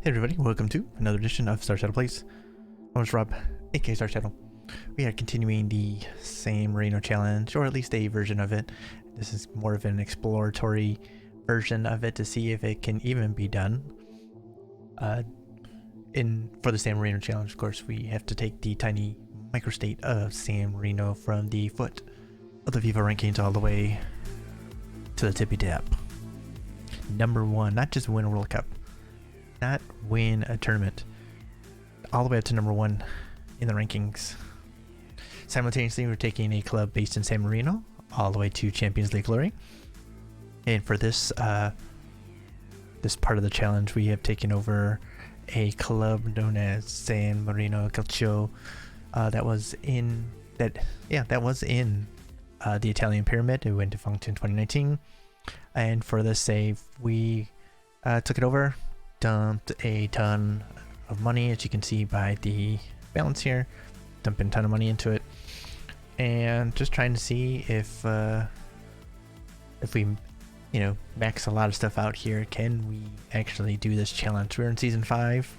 Hey everybody, welcome to another edition of Star Shadow Plays. I'm Rob, aka Star Shadow. We are continuing the San Marino challenge, or at least a version of it. This is more of an exploratory version of it to see if it can even be done. For the San Marino challenge, of course, we have to take the tiny microstate of San Marino from the foot of the FIFA rankings all the way to the tippy tap. Number one, not just win a World Cup, not win a tournament, all the way up to number one in the rankings. Simultaneously, we're taking a club based in San Marino all the way to Champions League glory. And for this this part of the challenge, we have taken over a club known as San Marino Calcio that was in the Italian pyramid. It went defunct in 2019, and for this save, we took it over. Dumped a ton of money, as you can see by the balance here. Dumping a ton of money into it, and just trying to see if we, max a lot of stuff out here. Can we actually do this challenge? We're in season 5.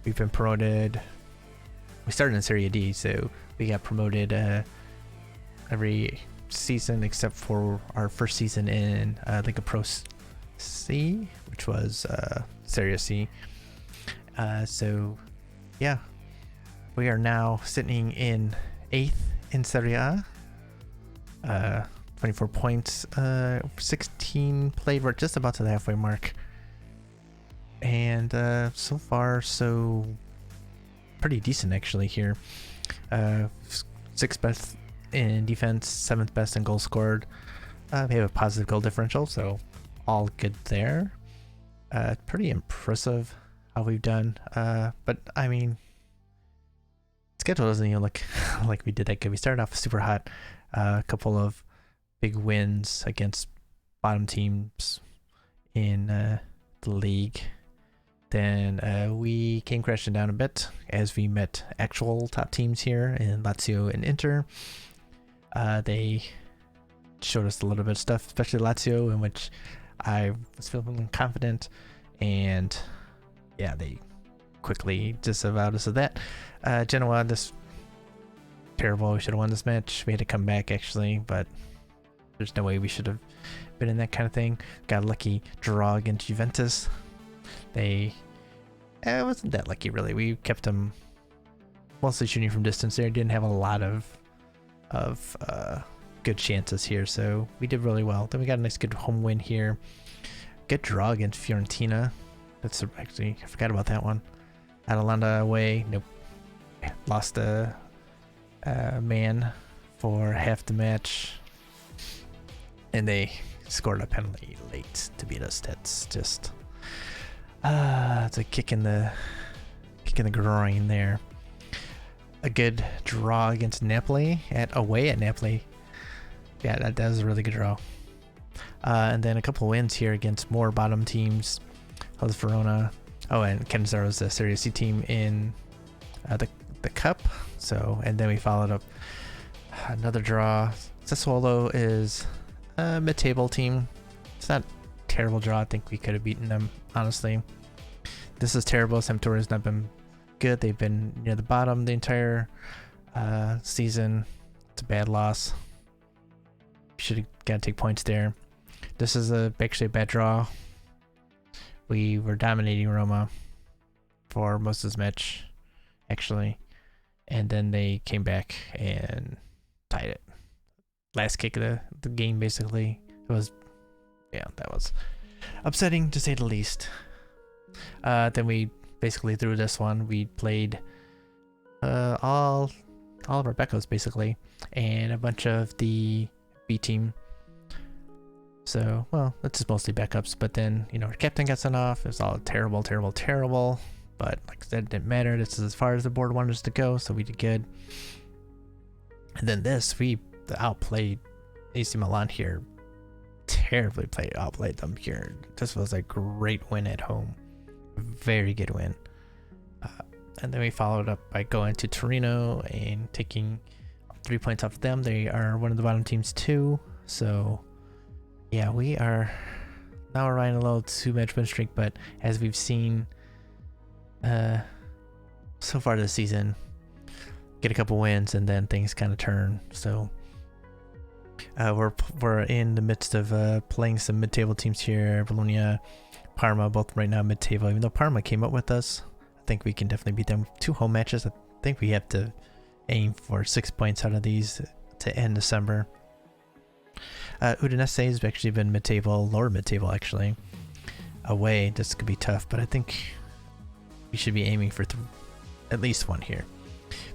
We've been promoted. We started in Serie A, so we got promoted every season except for our first season in Liga Pro C, which was Serie C. So yeah, we are now sitting in 8th in Serie A. 24 points, 16 played. We're just about to the halfway mark, and so far so pretty decent actually here. 6th best in defense, 7th best in goals scored. We have a positive goal differential, so all good there. Pretty impressive how we've done. But I mean, schedule doesn't even look like we did that good. We started off super hot. A couple of big wins against bottom teams in the league. Then we came crashing down a bit as we met actual top teams here in Lazio and Inter. They showed us a little bit of stuff, especially Lazio, in which I was feeling confident, and yeah, they quickly disavowed us of that. Genoa, this terrible. We should have won this match. We had to come back actually, but there's no way we should have been in that kind of thing. Got a lucky draw against Juventus. It wasn't that lucky really. We kept them mostly shooting from distance there. Didn't have a lot of good chances here, so we did really well. Then we got a nice good home win here. Good draw against Fiorentina. That's actually, I forgot about that one. Atalanta away, nope. Lost a man for half the match, and they scored a penalty late to beat us. That's just it's a kick in the groin there. A good draw against Napoli away at Napoli. Yeah, that was a really good draw. And then a couple wins here against more bottom teams. Hellas Verona. Oh, and Canizzaro's the Serie C team in the Cup. So, and then we followed up another draw. Sassuolo is a mid-table team. It's not a terrible draw. I think we could have beaten them, honestly. This is terrible. Sampdoria has not been good. They've been near the bottom the entire season. It's a bad loss. Should have got to take points there. This is actually a bad draw. We were dominating Roma for most of this match, actually, and then they came back and tied it. Last kick of the game, basically. It was, yeah, that was upsetting to say the least. Then we basically threw this one. We played all of our backouts basically, and a bunch of the B team. So, well, that's just mostly backups, but then, our captain got sent off. It was all terrible, but like I said, it didn't matter. This is as far as the board wanted us to go, so we did good. And then we outplayed AC Milan here. Terribly outplayed them here. This was a great win at home. Very good win. And then we followed up by going to Torino and taking 3 points off of them. They are one of the bottom teams too, so yeah, we are now we're riding a little 2-match win streak, but as we've seen so far this season, get a couple wins and then things kind of turn. So we're in the midst of playing some mid-table teams here. Bologna, Parma, both right now mid-table. Even though Parma came up with us, I think we can definitely beat them. 2 home matches. I think we have to aim for 6 points out of these to end December. Udinese has actually been mid-table, lower mid-table actually. Away, this could be tough, but I think we should be aiming for at least 1 here.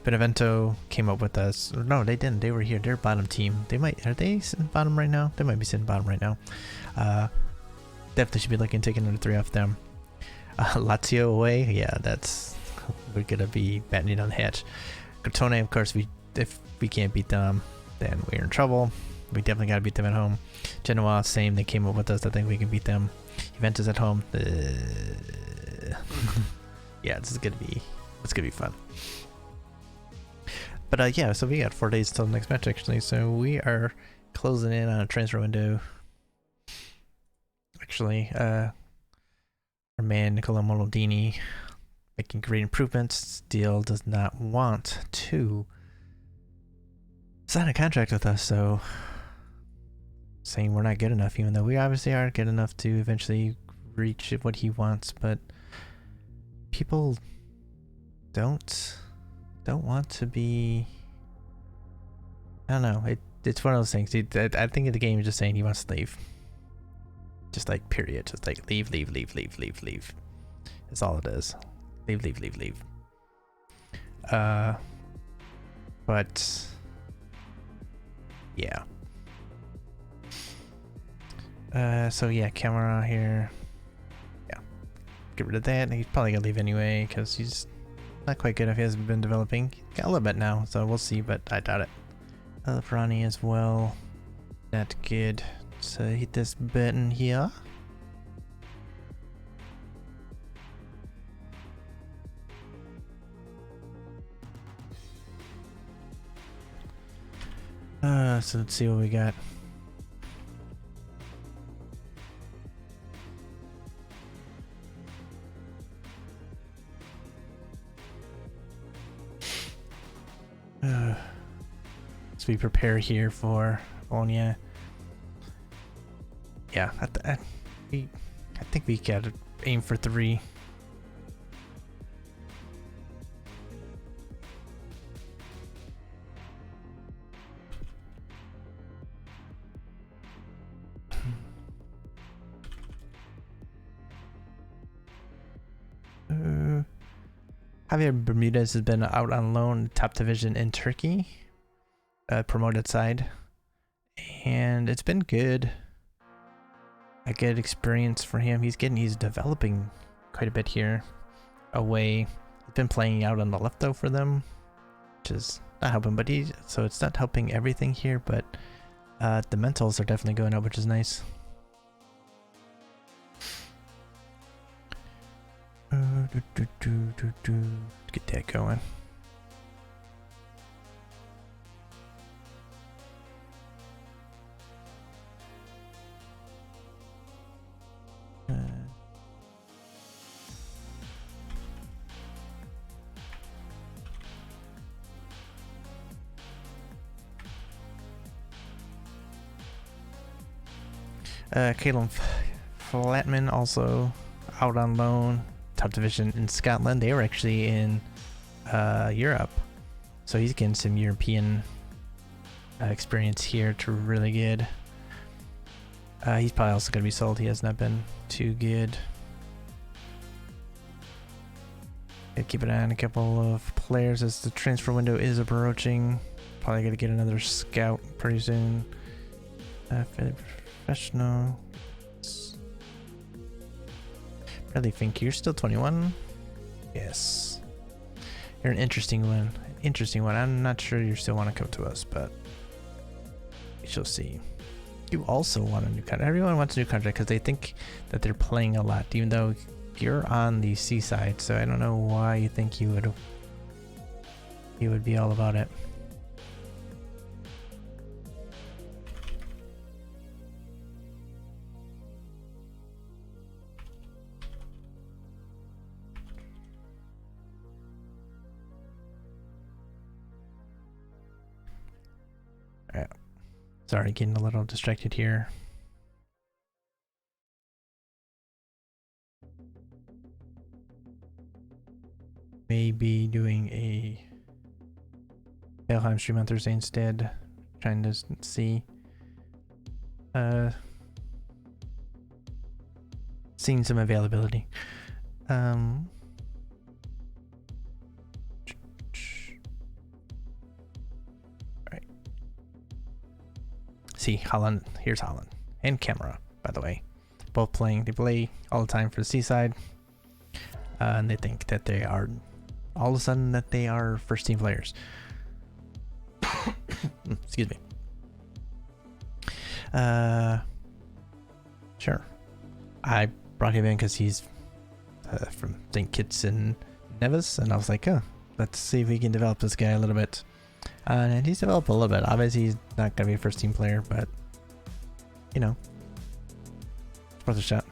Benevento came up with us. No, they didn't. They were here. They're bottom team. Are they sitting bottom right now? They might be sitting bottom right now. Definitely should be looking to take another 3 off them. Lazio away. Yeah, we're gonna be battening on the hatch. Crotone, of course, if we can't beat them, then we're in trouble. We definitely gotta beat them at home. Genoa, same. They came up with us. I think we can beat them. Juventus at home. Yeah, it's gonna be fun. But yeah, so we got 4 days till the next match actually. So we are closing in on a transfer window. Actually, our man Nicola Molodini making great improvements. Still does not want to sign a contract with us, so saying we're not good enough, even though we obviously are good enough to eventually reach what he wants. But people don't want to be. I don't know. It's one of those things. I think the game is just saying he wants to leave. Just like period. Just like leave. That's all it is. Leave. But yeah. So yeah, camera here. Yeah. Get rid of that. He's probably gonna leave anyway because he's not quite good if he hasn't been developing. Got a little bit now, so we'll see, but I doubt it. Ferrani as well. Not good. So hit this button here. So let's see what we got. So we prepare here for Bologna. Yeah, I think we gotta aim for 3. Javier Bermudez has been out on loan, top division in Turkey, promoted side, and it's been good. A good experience for him. He's developing quite a bit here. Away, he's been playing out on the left though for them, which is not helping. But so it's not helping everything here, but the mentals are definitely going up, which is nice. Get that going. Caleb Flatman also out on loan, top division in Scotland. They were actually in Europe, so he's getting some European experience here to really good. He's probably also going to be sold. He has not been too good. Keep an eye on a couple of players as the transfer window is approaching. Probably going to get another scout pretty soon. Professional. Really think you're still 21? Yes. You're an interesting one. I'm not sure you still want to come to us, but we shall see. You also want a new contract. Everyone wants a new contract because they think that they're playing a lot, even though you're on the seaside. So I don't know why you think you would be all about it. Sorry, getting a little distracted here. Maybe doing a Valheim stream on Thursday instead. Trying to see. Seeing some availability. See, Holland. Here's Holland. And Camera, by the way. Both playing. They play all the time for the Seaside. And they think that they are, all of a sudden, that they are first team players. Excuse me. Sure. I brought him in because he's from St. Kitts and Nevis, and I was like, oh, let's see if we can develop this guy a little bit. And he's developed a little bit. Obviously, he's not going to be a first team player, but, you know, it's worth a shot.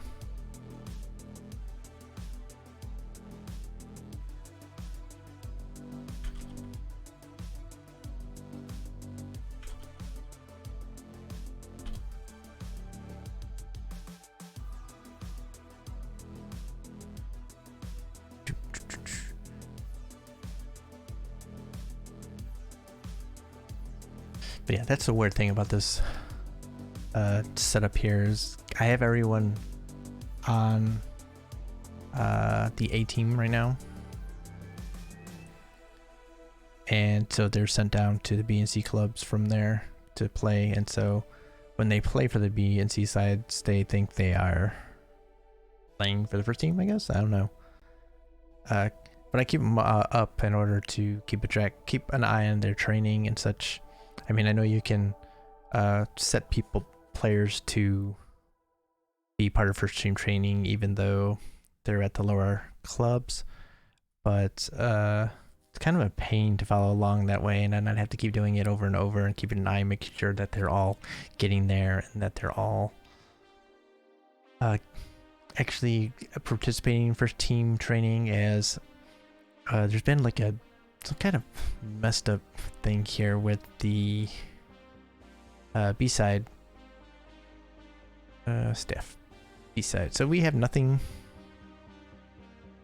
But yeah, that's the weird thing about this setup here is I have everyone on the A team right now. And so they're sent down to the B and C clubs from there to play. And so when they play for the B and C sides, they think they are playing for the first team, I guess. I don't know. But I keep them up in order to keep an eye on their training and such. I mean, I know you can set players to be part of first team training even though they're at the lower clubs, but it's kind of a pain to follow along that way, and then I'd have to keep doing it over and over and keeping an eye, making sure that they're all getting there and that they're all actually participating in first team training. As there's been like some kind of messed up thing here with the B-side staff. B-side. So we have nothing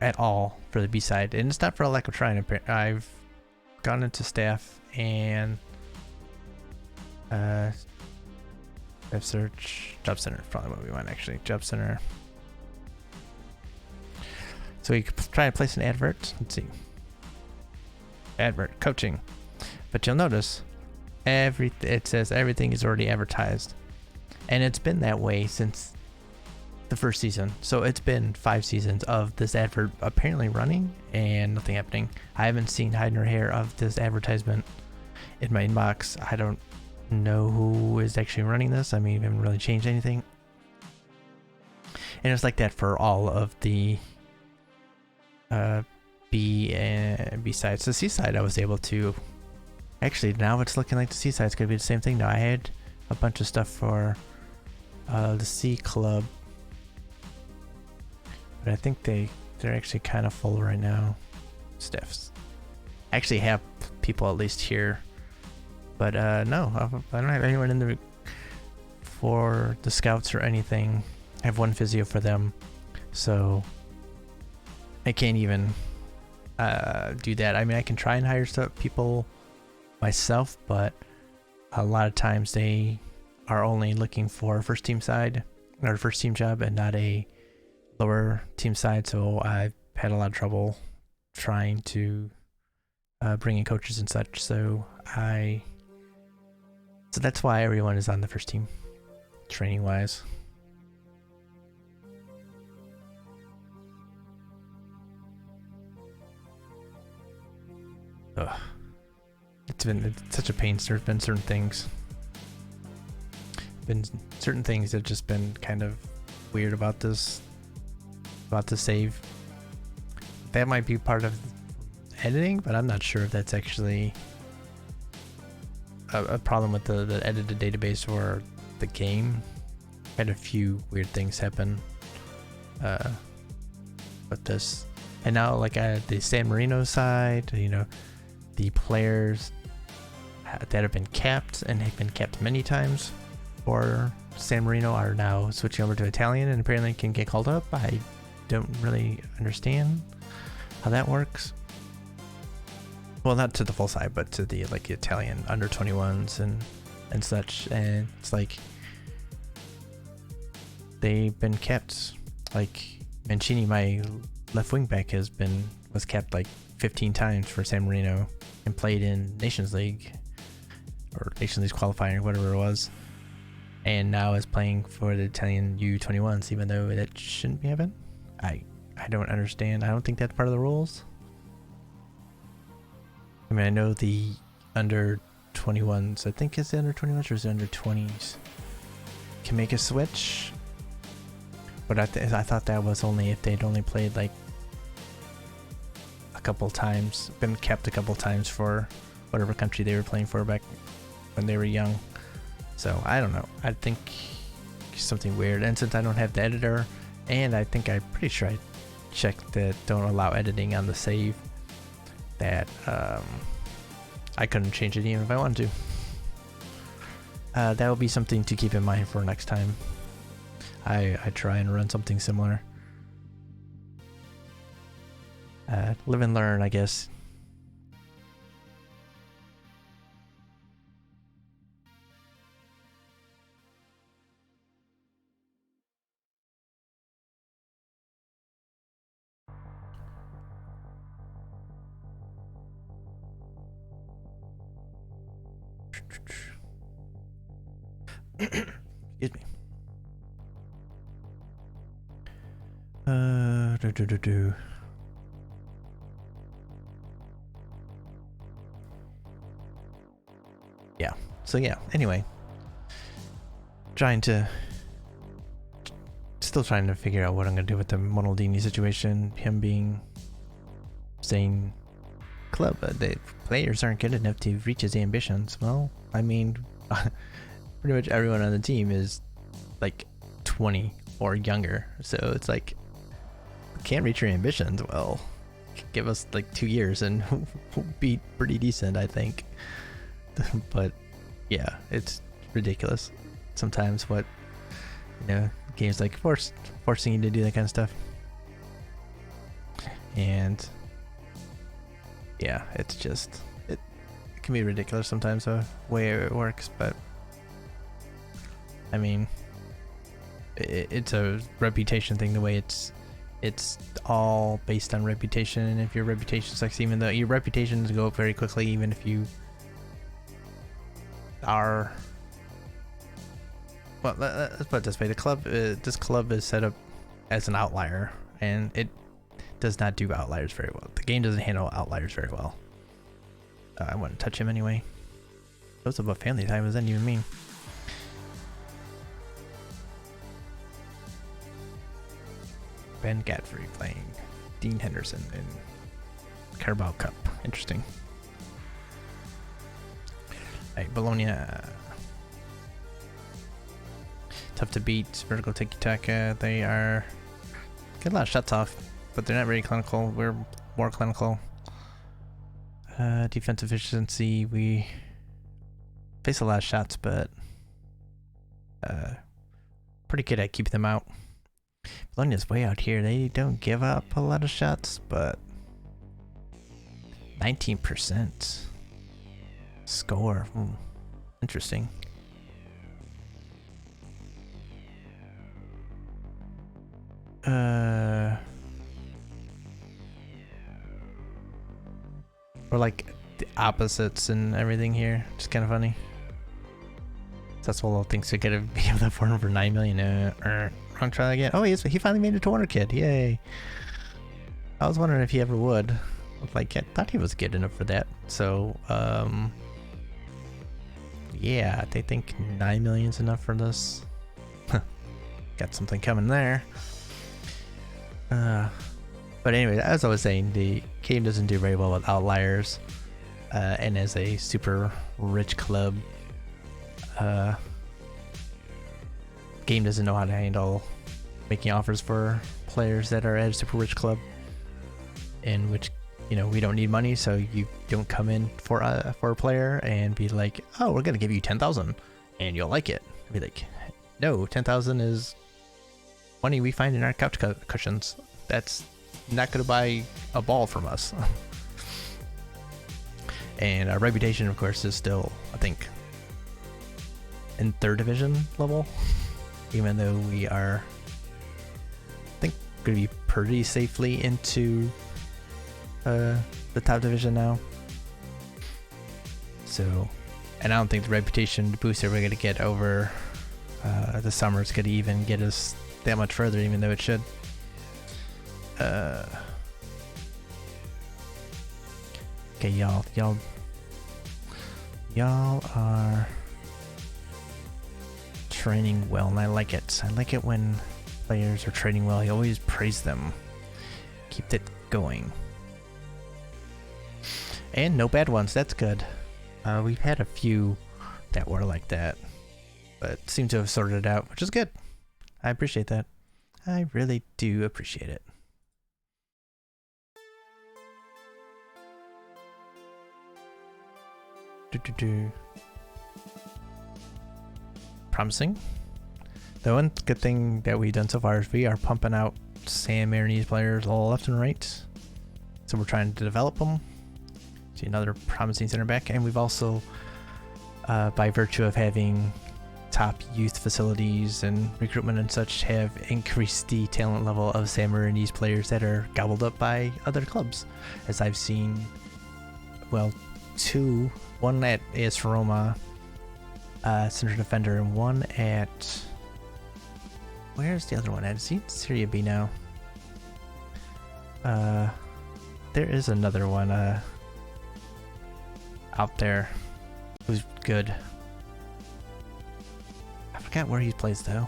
at all for the B-side, and it's not for a lack of trying. I've gone into staff and I've searched job center. Probably what we want actually. Job center. So we could try to place an advert. Let's see. Advert coaching, but you'll notice it says everything is already advertised, and it's been that way since the first season. So it's been 5 seasons of this advert apparently running and nothing happening. I haven't seen hide nor hair of this advertisement in my inbox. I don't know who is actually running this. I mean, we haven't really changed anything, and it's like that for all of the B and B sides. The C side I was able to actually, now it's looking like the C side's gonna be the same thing now. I had a bunch of stuff for the C club, but I think they're actually kind of full right now. Staffs. I actually have people at least here, but no, I don't have anyone in the for the scouts or anything. I have one physio for them, so I can't even do that. I mean, I can try and hire people myself, but a lot of times they are only looking for first team side or first team job and not a lower team side. So I've had a lot of trouble trying to bring in coaches and such. So that's why everyone is on the first team training wise. Ugh. It's such a pain. There's been certain things that have just been kind of weird about this save. That might be part of editing, but I'm not sure if that's actually a problem with the edited database or the game. Had a few weird things happen with this, and now like the San Marino side, you know, the players that have been capped and have been capped many times for San Marino are now switching over to Italian and apparently can get called up. I don't really understand how that works. Well, not to the full side, but to the like Italian under 21s and such. And it's like they've been kept. Like Mancini, my left wing back, was kept like 15 times for San Marino and played in Nations League or Nations League qualifying or whatever it was, and now is playing for the Italian U21s, even though that shouldn't be happening. I don't understand. I don't think that's part of the rules. I mean, I know the under 21s, I think it's the under 21s or is it under 20s, can make a switch. But I thought that was only if they'd only played like a couple times, been kept a couple times for whatever country they were playing for back when they were young. So I don't know. I think something weird. And since I don't have the editor, and I'm pretty sure I checked that don't allow editing on the save, that I couldn't change it even if I wanted to. That will be something to keep in mind for next time. I try and run something similar. Live and learn, I guess. Excuse me. Yeah. So yeah. Anyway, still trying to figure out what I'm gonna do with the Monaldini situation. Him saying, "Club, the players aren't good enough to reach his ambitions." Well, I mean, pretty much everyone on the team is like 20 or younger, so it's like, can't reach your ambitions. Well, give us like 2 years and we'll be pretty decent, I think. But yeah, it's ridiculous sometimes what, games like forcing you to do that kind of stuff. And yeah, it's just, it can be ridiculous sometimes the way it works. But I mean, it's a reputation thing, the way it's all based on reputation. And if your reputation sucks, even though your reputations go up very quickly, even if you are, well, let's put it this way, this club is set up as an outlier, and it does not do outliers very well. The game doesn't handle outliers very well. I wouldn't touch him anyway. Those about family time, what does that even mean? Ben Godfrey playing Dean Henderson in Carabao Cup. Interesting. Alright, Bologna. Tough to beat. Vertical tiki-taka. They are get a lot of shots off, but they're not very clinical. We're more clinical. Defensive efficiency. We face a lot of shots, but pretty good at keeping them out. Bologna's way out here. They don't give up a lot of shots, but 19% score. Interesting. Or like the opposites and everything here. Just kind of funny. That's one little things to get a be able to afford him for 9 million. Wrong try again. Oh, he finally made it to Wonderkid. Yay! I was wondering if he ever would. Like, I thought he was good enough for that. So, yeah, they think 9 million's enough for this. Got something coming there. But anyway, as I was saying, the game doesn't do very well with outliers, and as a super rich club, game doesn't know how to handle making offers for players that are at a super rich club, in which, you know, we don't need money, so you don't come in for a player and be like, oh, we're gonna give you 10,000 and you'll like it. I'd be like, no, 10,000 is money we find in our couch cushions. That's not gonna buy a ball from us. And our reputation, of course, is still, I think, in 3rd division level, even though we are, I think, gonna be pretty safely into the top division now. So, and I don't think the reputation boost that we're going to get over the summer is going to even get us that much further, even though it should. Okay, y'all are training well, and I like it. I like it when players are training well. You always praise them. Keep it going. And no bad ones, that's good. We've had a few that were like that, but seem to have sorted it out, which is good. I appreciate that. I really do appreciate it. Promising. The one good thing that we've done so far is we are pumping out San Marino players all left and right. So we're trying to develop them. See another promising center back, and we've also, by virtue of having top youth facilities and recruitment and such, have increased the talent level of San Marino's players that are gobbled up by other clubs. As I've seen, well, one at AS Roma, center defender, and one at, where's the other one at? Is he Serie B now? There is another one out there who's good. I forgot where he plays though.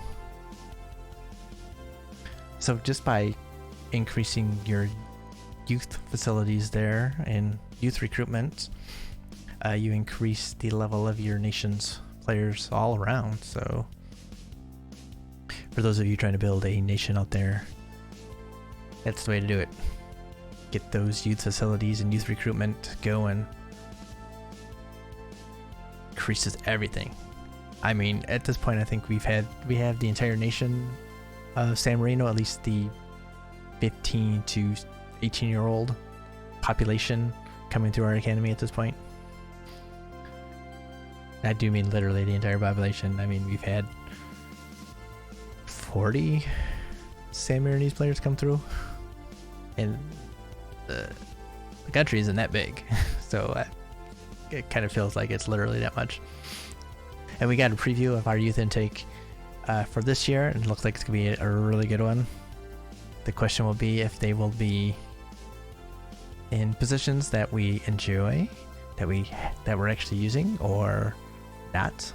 So just by increasing your youth facilities there and youth recruitment, you increase the level of your nation's players all around. So for those of you trying to build a nation out there, that's the way to do it. Get those youth facilities and youth recruitment going. Increases everything. I mean, at this point, I think we have the entire nation of San Marino, at least the 15 to 18-year-old population coming through our academy at this point. I do mean literally the entire population. I mean, we've had 40 San Marino's players come through, and the country isn't that big, so it kind of feels like it's literally that much. And we got a preview of our youth intake for this year, and it looks like it's gonna be a really good one. The question will be if they will be in positions that we enjoy, that we're actually using, or not.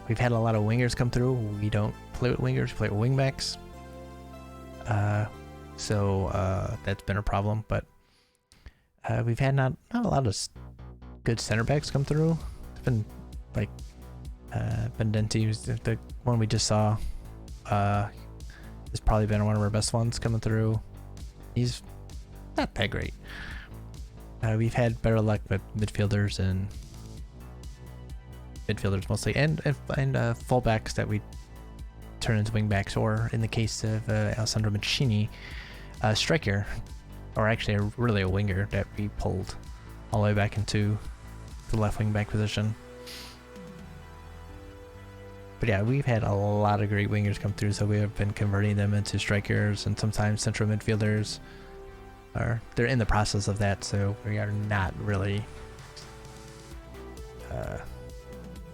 We've had a lot of wingers come through. We don't play with wingers, we play with wingbacks. So that's been a problem, but we've had not a lot of good center backs come through. It's been like Bendenti, the one we just saw, has probably been one of our best ones coming through. He's not that great. We've had better luck with midfielders and mostly, and fullbacks that we turn into wingbacks, or in the case of Alessandro Mancini, striker, or actually really a winger that we pulled all the way back into the left wing back position. But yeah, we've had a lot of great wingers come through, so we have been converting them into strikers and sometimes central midfielders. They're in the process of that, so we are not really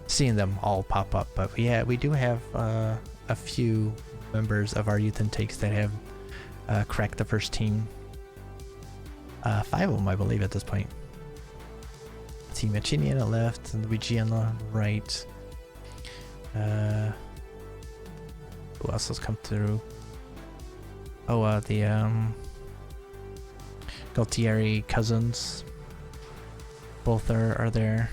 seeing them all pop up. But we do have a few members of our youth intakes that have cracked the first team. 5 of them, I believe, at this point. Team Mancini on the left and Luigi on the right. Who else has come through? Oh, the Galtieri cousins. Both are there.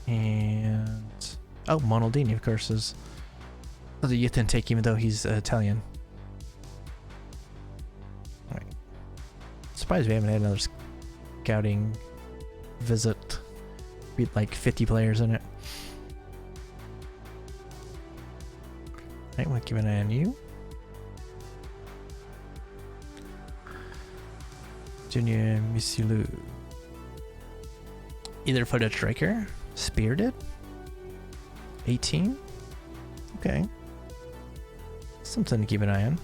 And oh, Monaldini, of course, is the youth intake, even though he's Italian. Alright. Surprised we haven't had another scouting visit. Beat like 50 players in it. Alright, we'll keep an eye on you. Junior Misilu. Either footed striker. Spirited. 18. Okay. Something to keep an eye on.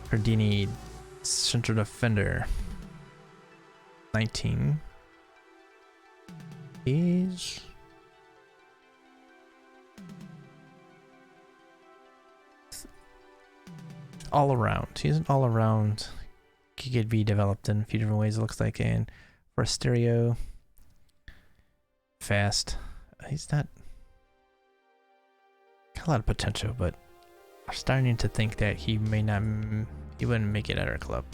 Cardini, center defender. 19. He's all around. He's an all around. He could be developed in a few different ways, it looks like. And for a stereo, fast. He's not got a lot of potential, but I'm starting to think that he may not. He wouldn't make it at our club.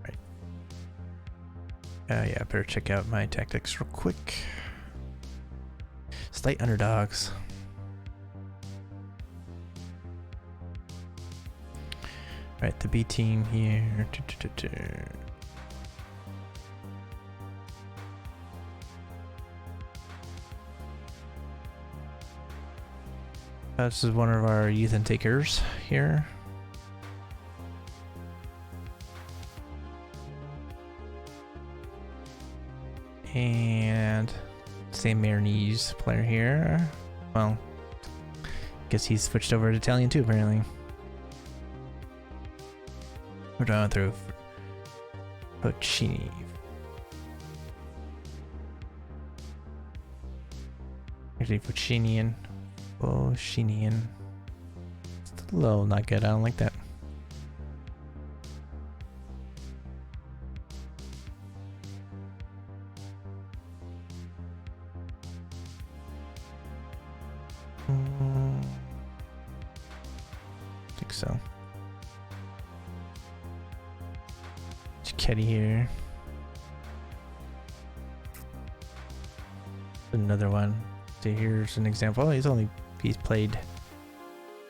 Right. Yeah, I better check out my tactics real quick. Slight underdogs. Right, the B team here. This is one of our youth intakers here. And San Marino's player here. Well, guess he's switched over to Italian too, apparently. We're going through Puccini. Actually, Puccinian. Puccinian. It's a little not good. I don't like that. I think so. Keddy here. Another one. So here's an example. He's played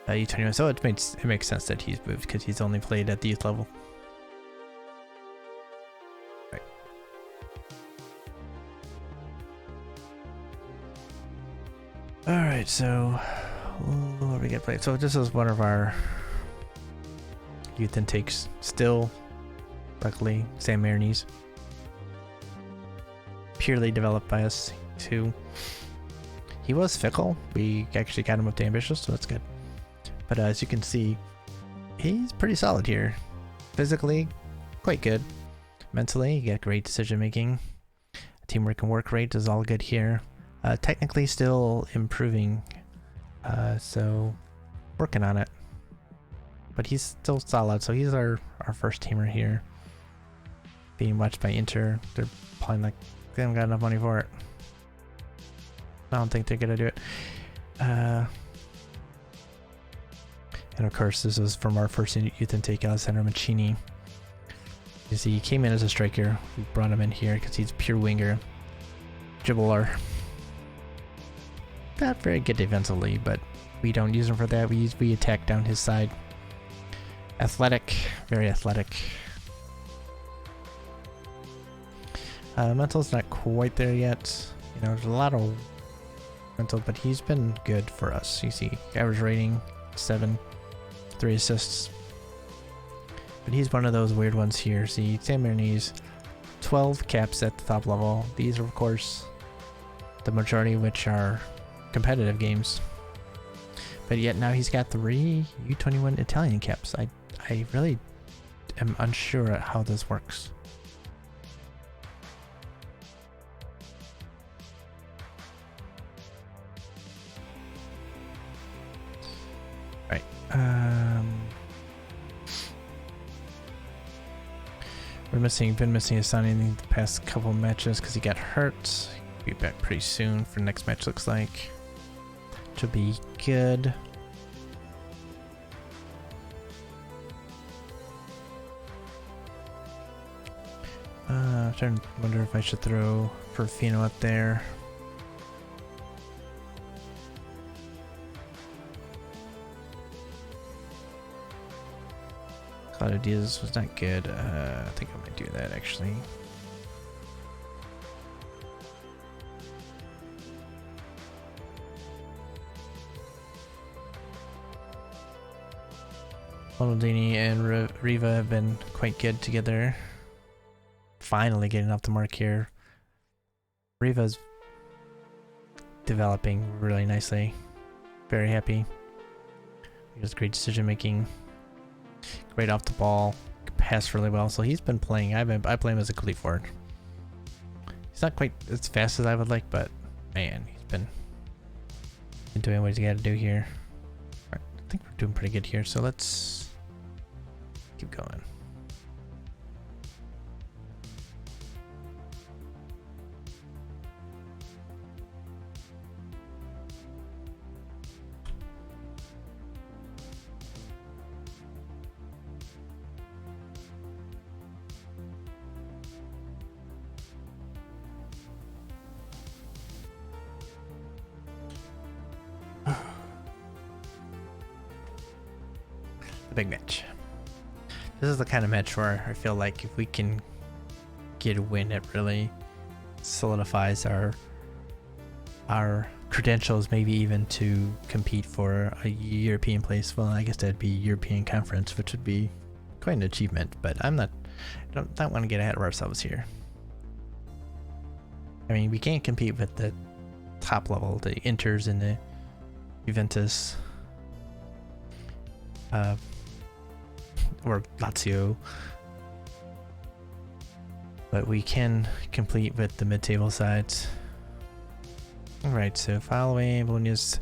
U21, so it makes sense that he's moved because he's only played at the youth level. Right. All right, so what do we get played? So this is one of our youth intakes. Still, luckily, San Marino's. Purely developed by us too. He was fickle. We actually got him up to ambitious, so that's good. But as you can see, he's pretty solid here. Physically, quite good. Mentally, you got great decision making. Teamwork and work rate is all good here. Technically, still improving. So working on it. But he's still solid. So he's our first teamer here. Being watched by Inter. They're probably like they haven't got enough money for it. I don't think they're gonna do it. And of course, this is from our first youth intake, Alessandro Mancini. You see, he came in as a striker. We brought him in here because he's pure winger, dribbler. Not very good defensively, but we don't use him for that. We attack down his side. Athletic, very athletic. Mental's not quite there yet. You know, there's a lot of mental, but he's been good for us. You see, average rating 7, 3 assists. But he's one of those weird ones here. See, San Marino's 12 caps at the top level. These are, of course, the majority of which are competitive games. But yet now he's got 3 U21 Italian caps. I really am unsure at how this works. Right. Been missing a signing in the past couple matches because he got hurt. He'll be back pretty soon for the next match, looks like. Which will be good. I'm trying to wonder if I should throw Perfino up there. Claudio Diaz was not good. I think I might do that actually. Maldini and Riva have been quite good together. Finally getting off the mark here. Riva's developing really nicely. Very happy. He has great decision making. Great off the ball. Passed really well. So he's been playing. I play him as a complete forward. He's not quite as fast as I would like, but man, he's been doing what he's got to do here. Right, I think we're doing pretty good here. So let's keep going. The big match. This is the kind of match where I feel like if we can get a win, it really solidifies our credentials, maybe even to compete for a European place. Well, I guess that'd be European Conference, which would be quite an achievement, but I don't want to get ahead of ourselves here. I mean, we can't compete with the top level, the Inters and the Juventus, or Lazio, but we can compete with the mid-table sides. Alright, so following Bologna's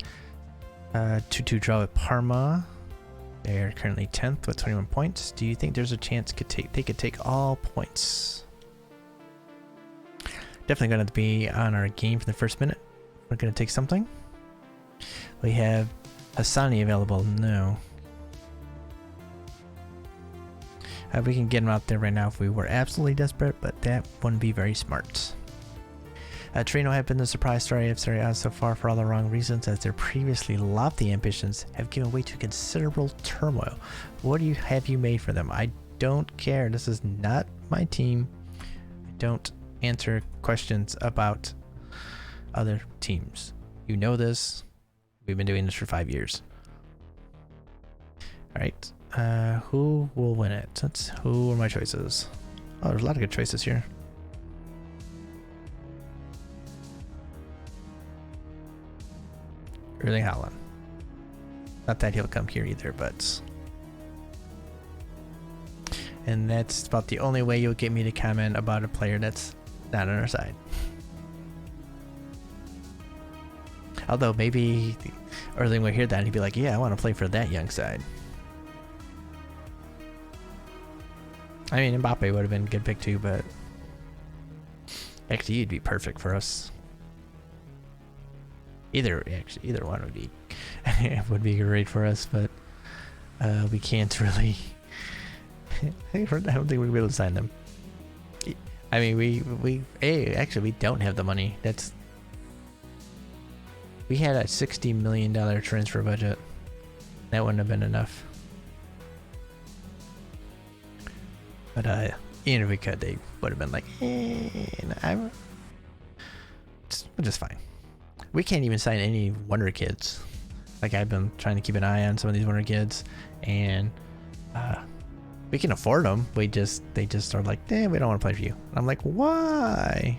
2-2 draw with Parma, they are currently 10th with 21 points. Do you think there's a chance they could take all points? Definitely going to be on our game from the first minute. We're going to take something. We have Hassani available. No. We can get him out there right now if we were absolutely desperate, but that wouldn't be very smart. Torino have been the surprise story of Serie A so far for all the wrong reasons, as their previously lofty ambitions have given way to considerable turmoil. What have you made for them? I don't care. This is not my team. I don't answer questions about other teams. You know this. We've been doing this for 5 years. Alright. Who will win it? Who are my choices? Oh, there's a lot of good choices here. Erling Haaland. Not that he'll come here either, but... And that's about the only way you'll get me to comment about a player that's not on our side. Although maybe Erling will hear that and he'd be like, yeah, I want to play for that young side. I mean, Mbappe would have been a good pick too, but actually he'd be perfect for us. Either one would be would be great for us, but we can't really. I don't think we'll be able to sign them. I mean, actually we don't have the money. We had a $60 million transfer budget. That wouldn't have been enough. But even if we could, they would have been like, which is fine. We can't even sign any Wonderkids. Like, I've been trying to keep an eye on some of these Wonderkids, and we can afford them. They just are like, we don't want to play for you. And I'm like, why?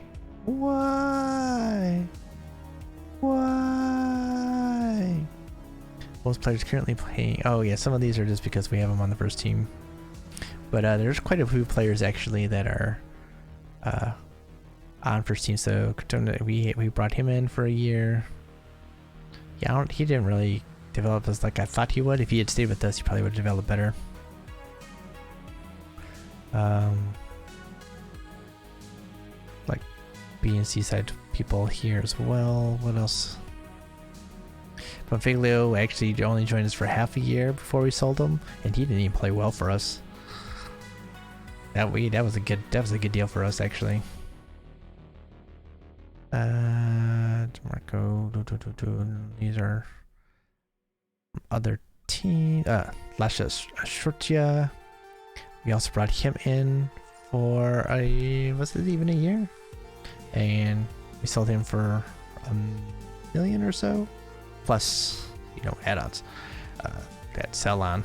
Most players currently playing. Oh yeah, some of these are just because we have them on the first team. But there's quite a few players actually that are on first team. So we brought him in for a year. Yeah, he didn't really develop as like I thought he would. If he had stayed with us, he probably would have developed better. Like B and C side people here as well. What else? Bonfiglio actually only joined us for half a year before we sold him, and he didn't even play well for us. That was a good deal for us actually. Marco, these are other teams. Lasha Shurtia, We also brought him in for was it even a year? And we sold him for $1 million or so, plus, you know, add-ons that sell on.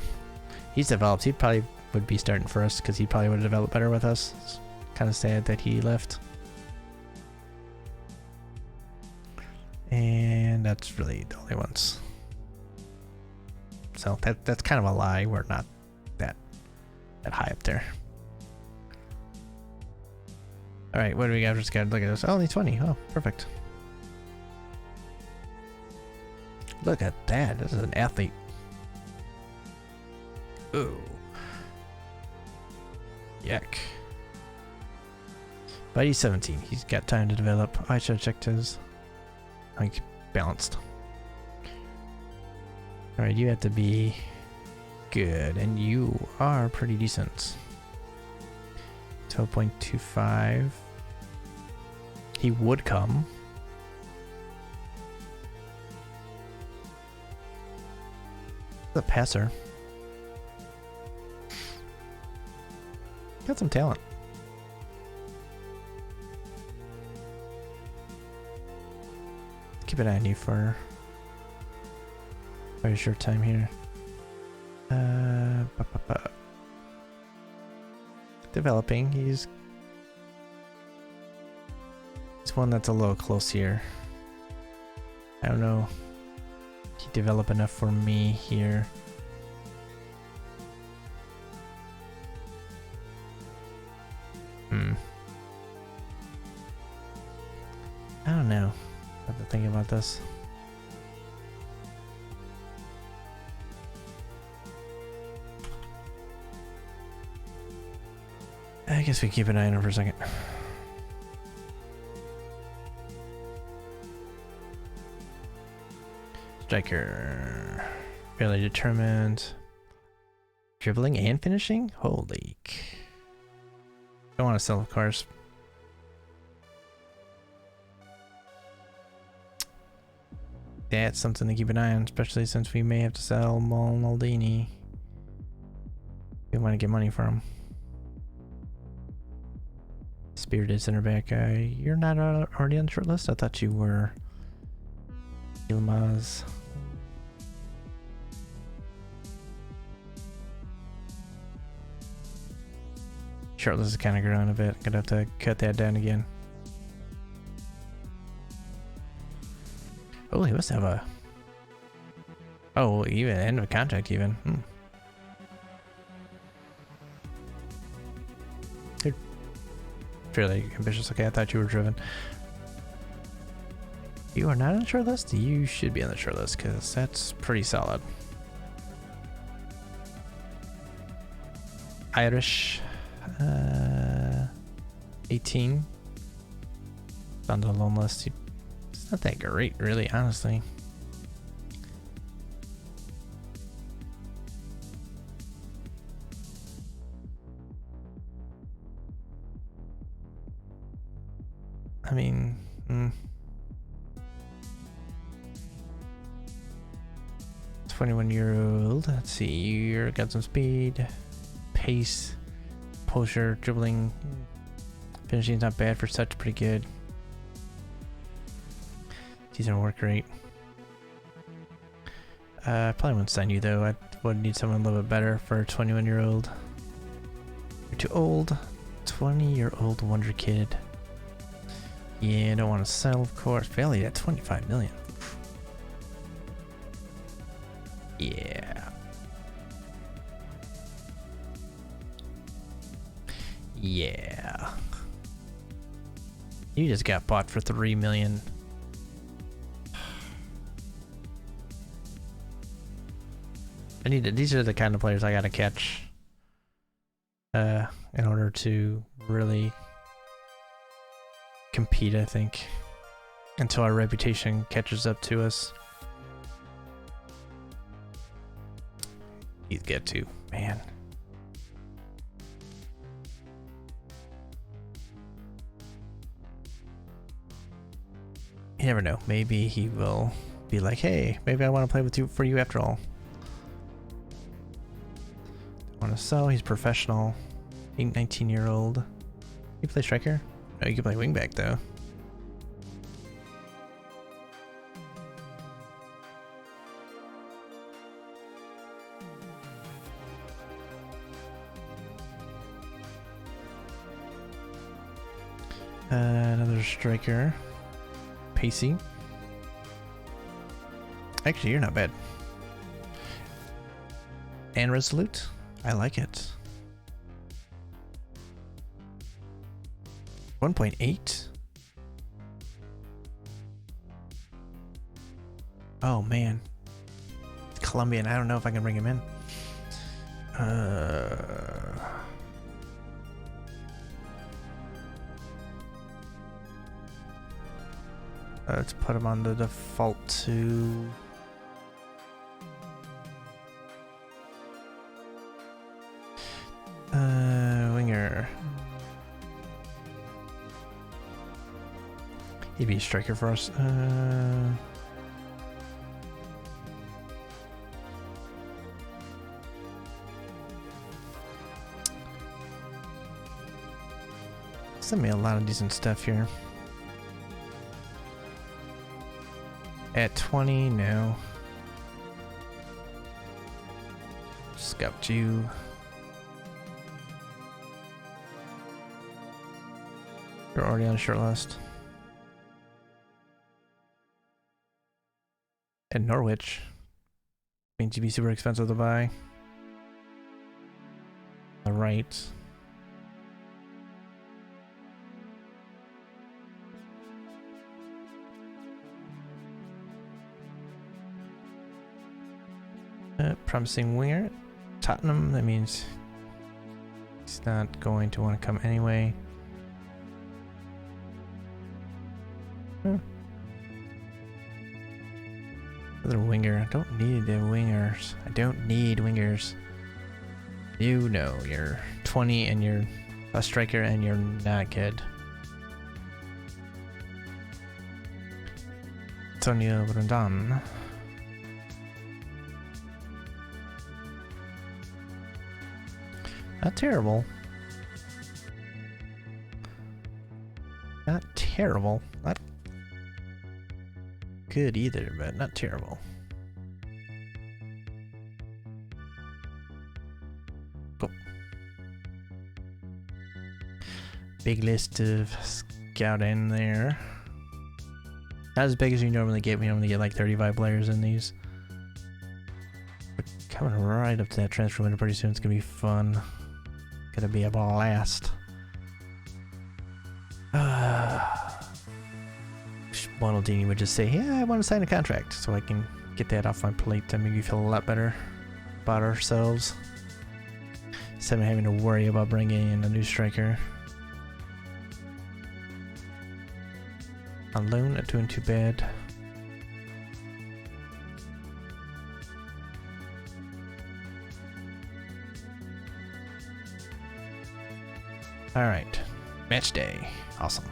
He's developed. He probably would be starting for us because he probably would have developed better with us. It's kind of sad that he left. And that's really the only ones. So that's kind of a lie. We're not that high up there. All right, what do we got? Just gotta look at this. Oh, only 20. Oh, perfect. Look at that. This is an athlete. Ooh. Yuck. But he's 17. He's got time to develop. I should have checked his. I think balanced. Alright, you have to be good. And you are pretty decent. 12.25. He would come. The passer. Got some talent. Keep an eye on you for a short time here. Developing. He's one that's a little close here. I don't know. He developed enough for me here. I don't know. I have to think about this. I guess we keep an eye on him for a second. Striker. Fairly determined. Dribbling and finishing? Holy. Don't want to sell, of course. That's something to keep an eye on, especially since we may have to sell Maldini. We want to get money for him. Spirited center back. You're not already on the short list? I thought you were. Ilmaz. Short list is kind of growing a bit. Gonna have to cut that down again. Oh, he must have a. Oh, even end of a contract, even. You're fairly ambitious. Okay, I thought you were driven. You are not on the short list? You should be on the short list because that's pretty solid. Irish. 18. On the loan list. It's not that great, really, honestly. I mean, 21-year-old. Let's see, you're got some speed, pace, posture, dribbling, finishing's not bad for such, pretty good. Decent work rate. Probably won't sign you though. I would need someone a little bit better for a 21-year-old. You're too old. 20-year-old Wonderkid. Yeah, don't want to sell, of course. Valued at 25 million. Yeah. Yeah. You just got bought for 3 million. These are the kind of players I gotta catch in order to really compete, I think, until our reputation catches up to us. He's got to, man. You never know. Maybe he will be like, hey, maybe I want to play with you for you after all. Want to sell? He's professional. 19-year-old. You play striker? Oh, you can play wingback though. Another striker. Pacey. Actually, you're not bad. And resolute. I like it. 1.8. Oh man. It's Colombian. I don't know if I can bring him in. Let's put him on the default to winger. He'd be a striker for us. Send me a lot of decent stuff here. At 20, no. Scout you. You're already on a short list. And Norwich means you'd be super expensive to buy. All right. Promising winger. Tottenham, that means he's not going to want to come anyway. Another winger. I don't need the wingers. I don't need wingers. You know, you're 20 and you're a striker and you're not good. Antonio Rondon. Not terrible. Not terrible. Not good either, but not terrible. Cool. Big list of scouting there. Not as big as you normally get. We normally get like 35 players in these. We're coming right up to that transfer window pretty soon. It's gonna be fun. Gonna be a blast. Bonaldini would just say, yeah, I want to sign a contract so I can get that off my plate to make me feel a lot better about ourselves instead of having to worry about bringing in a new striker. On loan, not doing too bad. Alright, match day. Awesome.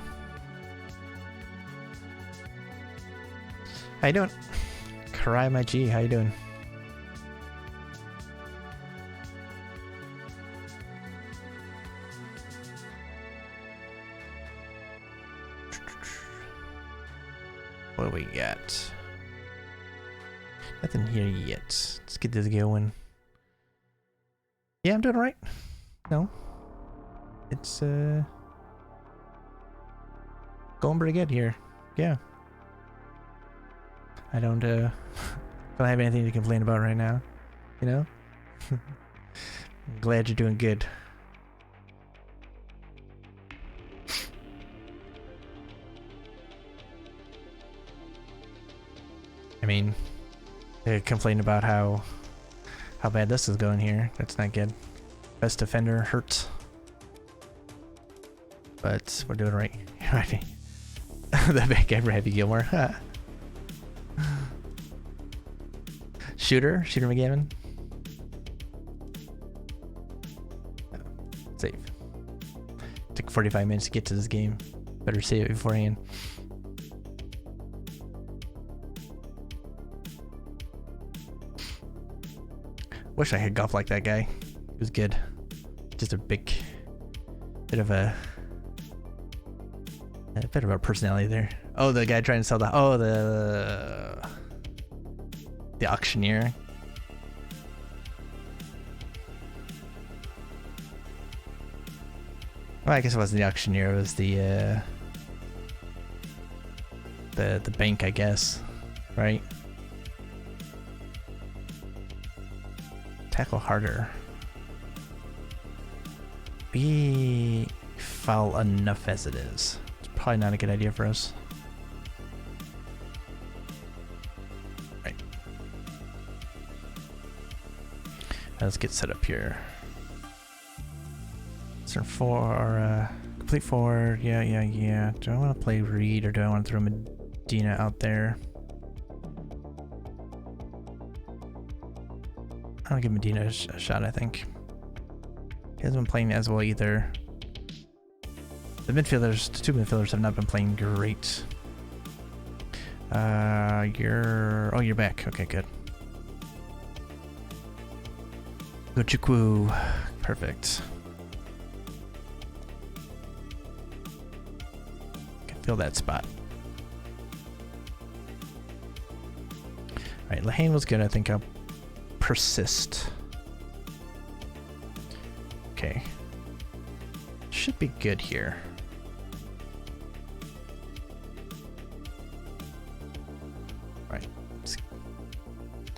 How you doing? Karai my G, how you doing? What do we got? Nothing here yet. Let's get this going. Yeah, I'm doing alright. No. It's going pretty good here. Yeah. I don't have anything to complain about right now. You know? I'm glad you're doing good. I mean, they complain about how bad this is going here. That's not good. Best defender hurts. But we're doing right. Right. The bad guy for Happy Gilmore. Shooter McGavin. Oh, save. Took 45 minutes to get to this game. Better save it beforehand. Wish I could golf like that guy. It was good. Just a bit of a personality there. Oh, the guy trying to sell the auctioneer. Well, I guess it wasn't the auctioneer. It was the bank, I guess, right? Tackle harder. We foul enough as it is. It's probably not a good idea for us. Right. Let's get set up here. Turn 4, complete forward. Yeah. Do I want to play Reed or do I want to throw Medina out there? I'll give Medina a shot, I think. He hasn't been playing as well either. The two midfielders have not been playing great. You're back. Okay, good. Gochukwu. Perfect. Can feel that spot. Alright, Lehane was good. I think I'll persist. Okay. Should be good here. Right.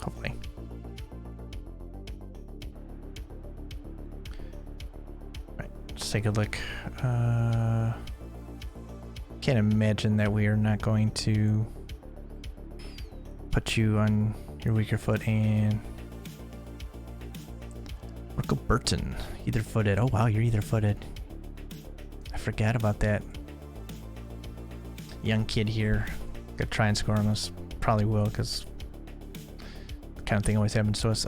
Hopefully. Right. Let's take a look. Can't imagine that we are not going to put you on your weaker foot and Marco Burton, either footed. Oh wow, you're either footed. I forgot about that. Young kid here. Gonna try and score on us. Probably will, because kind of thing always happens to us.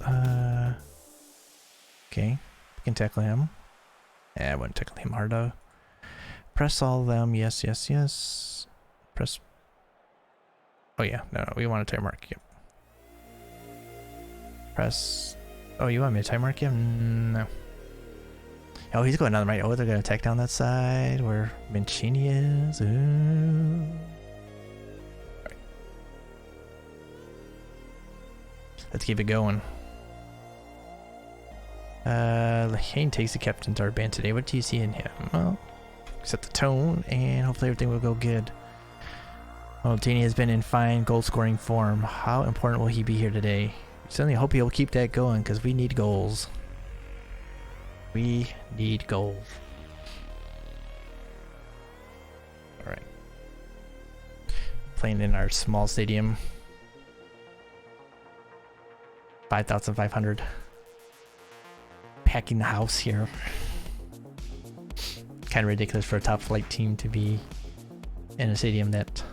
Okay, we can tackle him. Yeah, I wouldn't tackle him hard though. Press all of them. Yes. Press. Oh yeah, no, we want to tie mark. Yep. Press. Oh, you want me to tie mark him? No. Oh, he's going down the right. Oh, they're gonna attack down that side where Mancini is. Ooh. Right. Let's keep it going. Lehane takes the captain's armband today. What do you see in him? Well, set the tone, and hopefully everything will go good. Tini has been in fine goal-scoring form. How important will he be here today? Certainly hope he'll keep that going, because we need goals. We need goals. Alright. Playing in our small stadium. 5,500. Packing the house here. Kind of ridiculous for a top flight team to be in a stadium that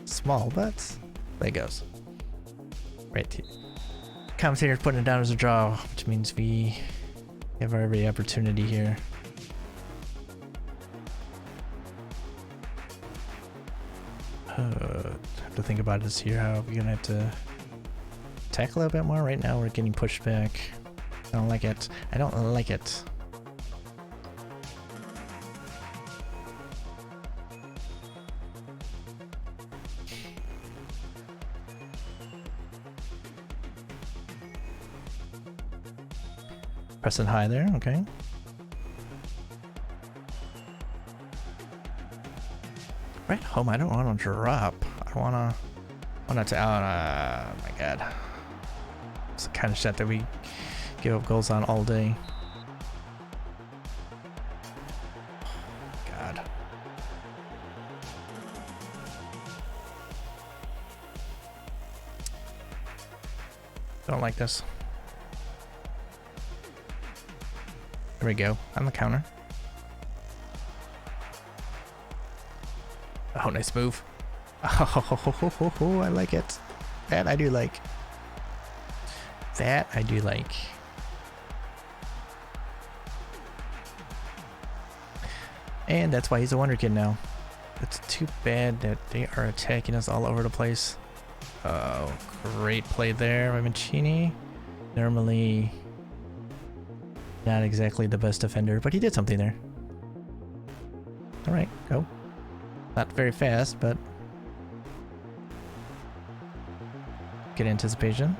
small, but there it goes. Right. Commentator's putting it down as a draw, which means we have every opportunity here. Have to think about this here. How are we gonna have to tackle a bit more? Right now we're getting pushed back. I don't like it. I don't like it. Pressing high there, okay. Right home, I don't want to drop. I want to, oh my god. It's the kind of shot that we give up goals on all day. God. Don't like this. There we go, on the counter. Oh, nice move. Oh, I like it. That I do like. That I do like. And that's why he's a Wonderkid now. It's too bad that they are attacking us all over the place. Oh, great play there by Mancini. Normally Not exactly the best defender, but he did something there. Alright, go. Not very fast, but good anticipation.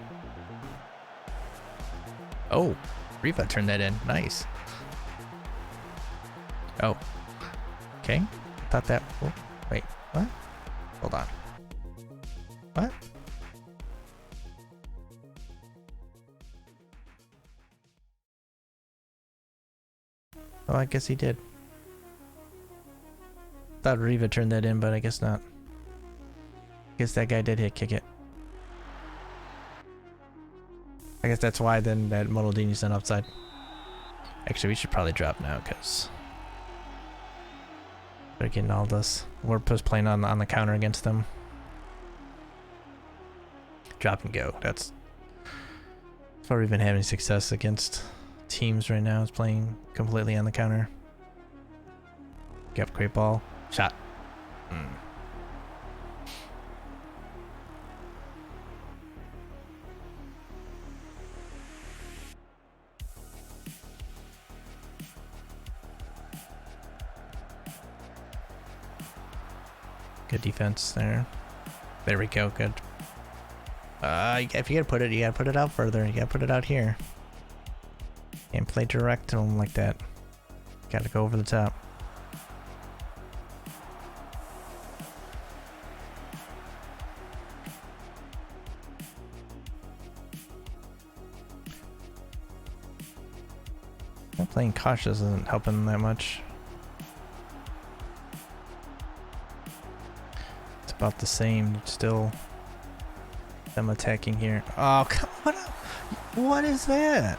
Oh, Riva turned that in. Nice. Oh. Okay. Thought that... Oh, wait. What? Hold on. What? Oh, I guess he did. Thought Riva turned that in, but I guess not. Guess that guy did hit kick it. I guess that's why then that Moldini's not offside. Actually, we should probably drop now because they're getting all this. We're just playing on the counter against them. Drop and go. That's why we've been having success against teams right now. Is playing completely on the counter. Yep, great ball. Shot. Good defense there. There we go. Good. If you gotta put it, you gotta put it out further. You gotta put it out here. Can't play direct to them like that. Gotta go over the top. Playing cautious isn't helping that much. It's about the same. Still them attacking here. Oh, come on. What is that?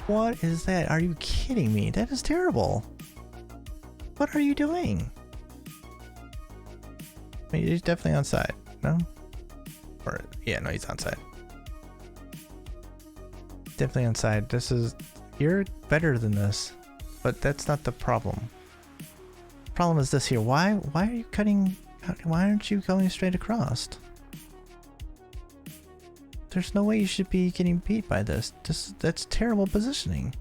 What is that? Are you kidding me? That is terrible. What are you doing? I mean, he's definitely onside. No? Or, yeah, no, he's onside. Definitely onside. This is... You're better than this. But that's not the problem. The problem is this here. Why are you cutting... Why aren't you going straight across? There's no way you should be getting beat by this. That's terrible positioning.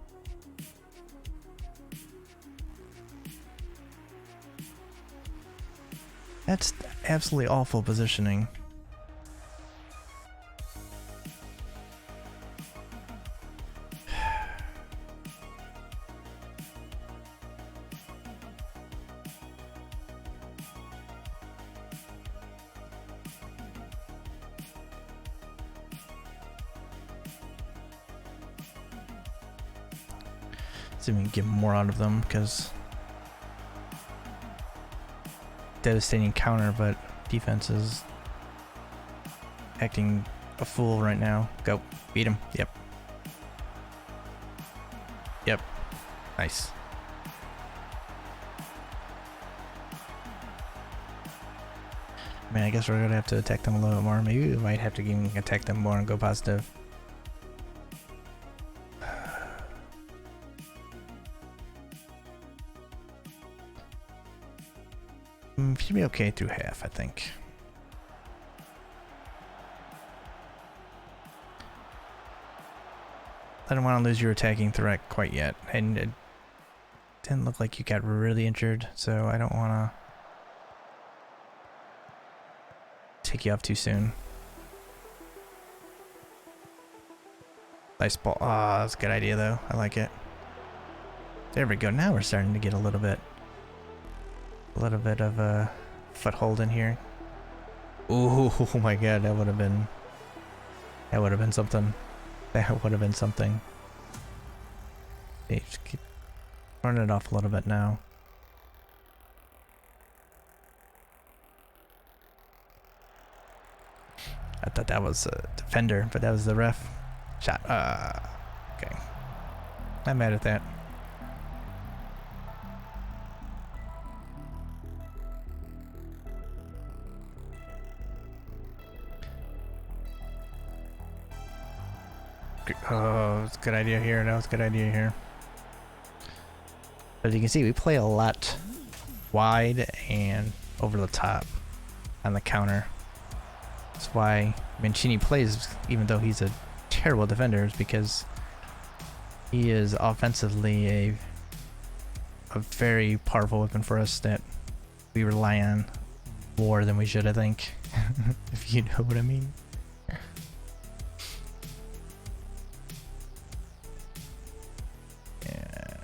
That's absolutely awful positioning. See if we can get more out of them, because devastating counter, but defense is acting a fool right now. Go. Beat him. Yep. Yep. Nice. I mean, I guess we're gonna have to attack them a little bit more. Maybe we might have to attack them more and go positive. Should be okay through half, I think. I don't want to lose your attacking threat quite yet, and it didn't look like you got really injured, so I don't want to take you off too soon. Nice ball. Ah, that's a good idea though. I like it. There we go. Now we're starting to get a little bit of a foothold in here. Ooh, oh my god, that would have been something. That would have been something. Hey, just keep turning it off a little bit now. I thought that was a defender, but that was the ref. Shot. Okay. Not mad at that. Oh, it's a good idea here. That was a good idea here. As you can see, we play a lot wide and over the top on the counter. That's why Mancini plays, even though he's a terrible defender, is because He is offensively a very powerful weapon for us that we rely on more than we should, I think. If you know what I mean. Yeah.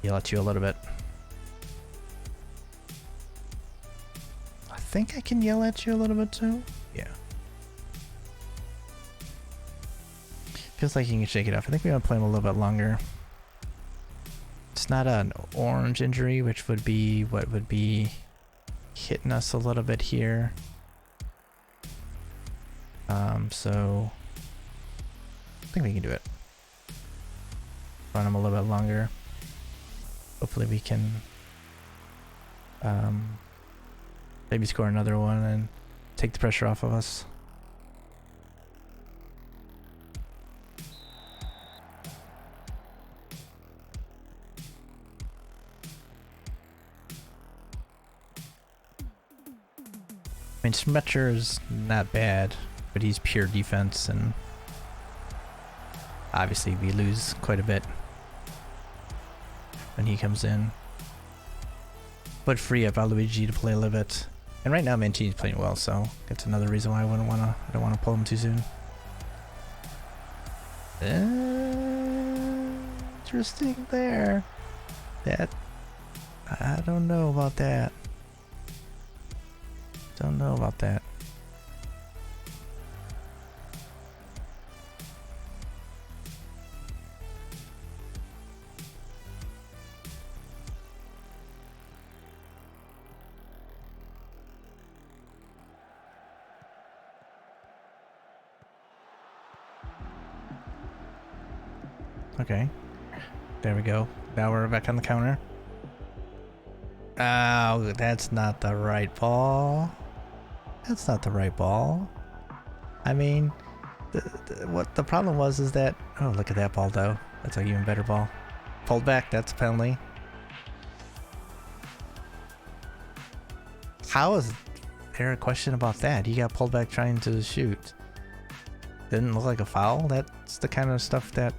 Yell at you a little bit. I think I can yell at you a little bit too. Yeah. Feels like you can shake it off. I think we want to play him a little bit longer. It's not an orange injury, which would be what would be hitting us a little bit here. So I think we can do it. Run him a little bit longer. Hopefully we can maybe score another one and take the pressure off of us. I mean, Smetcher is not bad, but he's pure defense, and obviously we lose quite a bit when he comes in. But free up Luigi to play a little bit. And right now Mancini's playing well, so that's another reason why I don't want to pull him too soon. Interesting there. That, I don't know about that. Don't know about that. Okay. There we go. Now we're back on the counter. Oh, that's not the right ball. That's not the right ball. I mean, what the problem was is that... Oh, look at that ball, though. That's an even better ball. Pulled back, that's a penalty. How is there a question about that? He got pulled back trying to shoot. Didn't look like a foul? That's the kind of stuff that...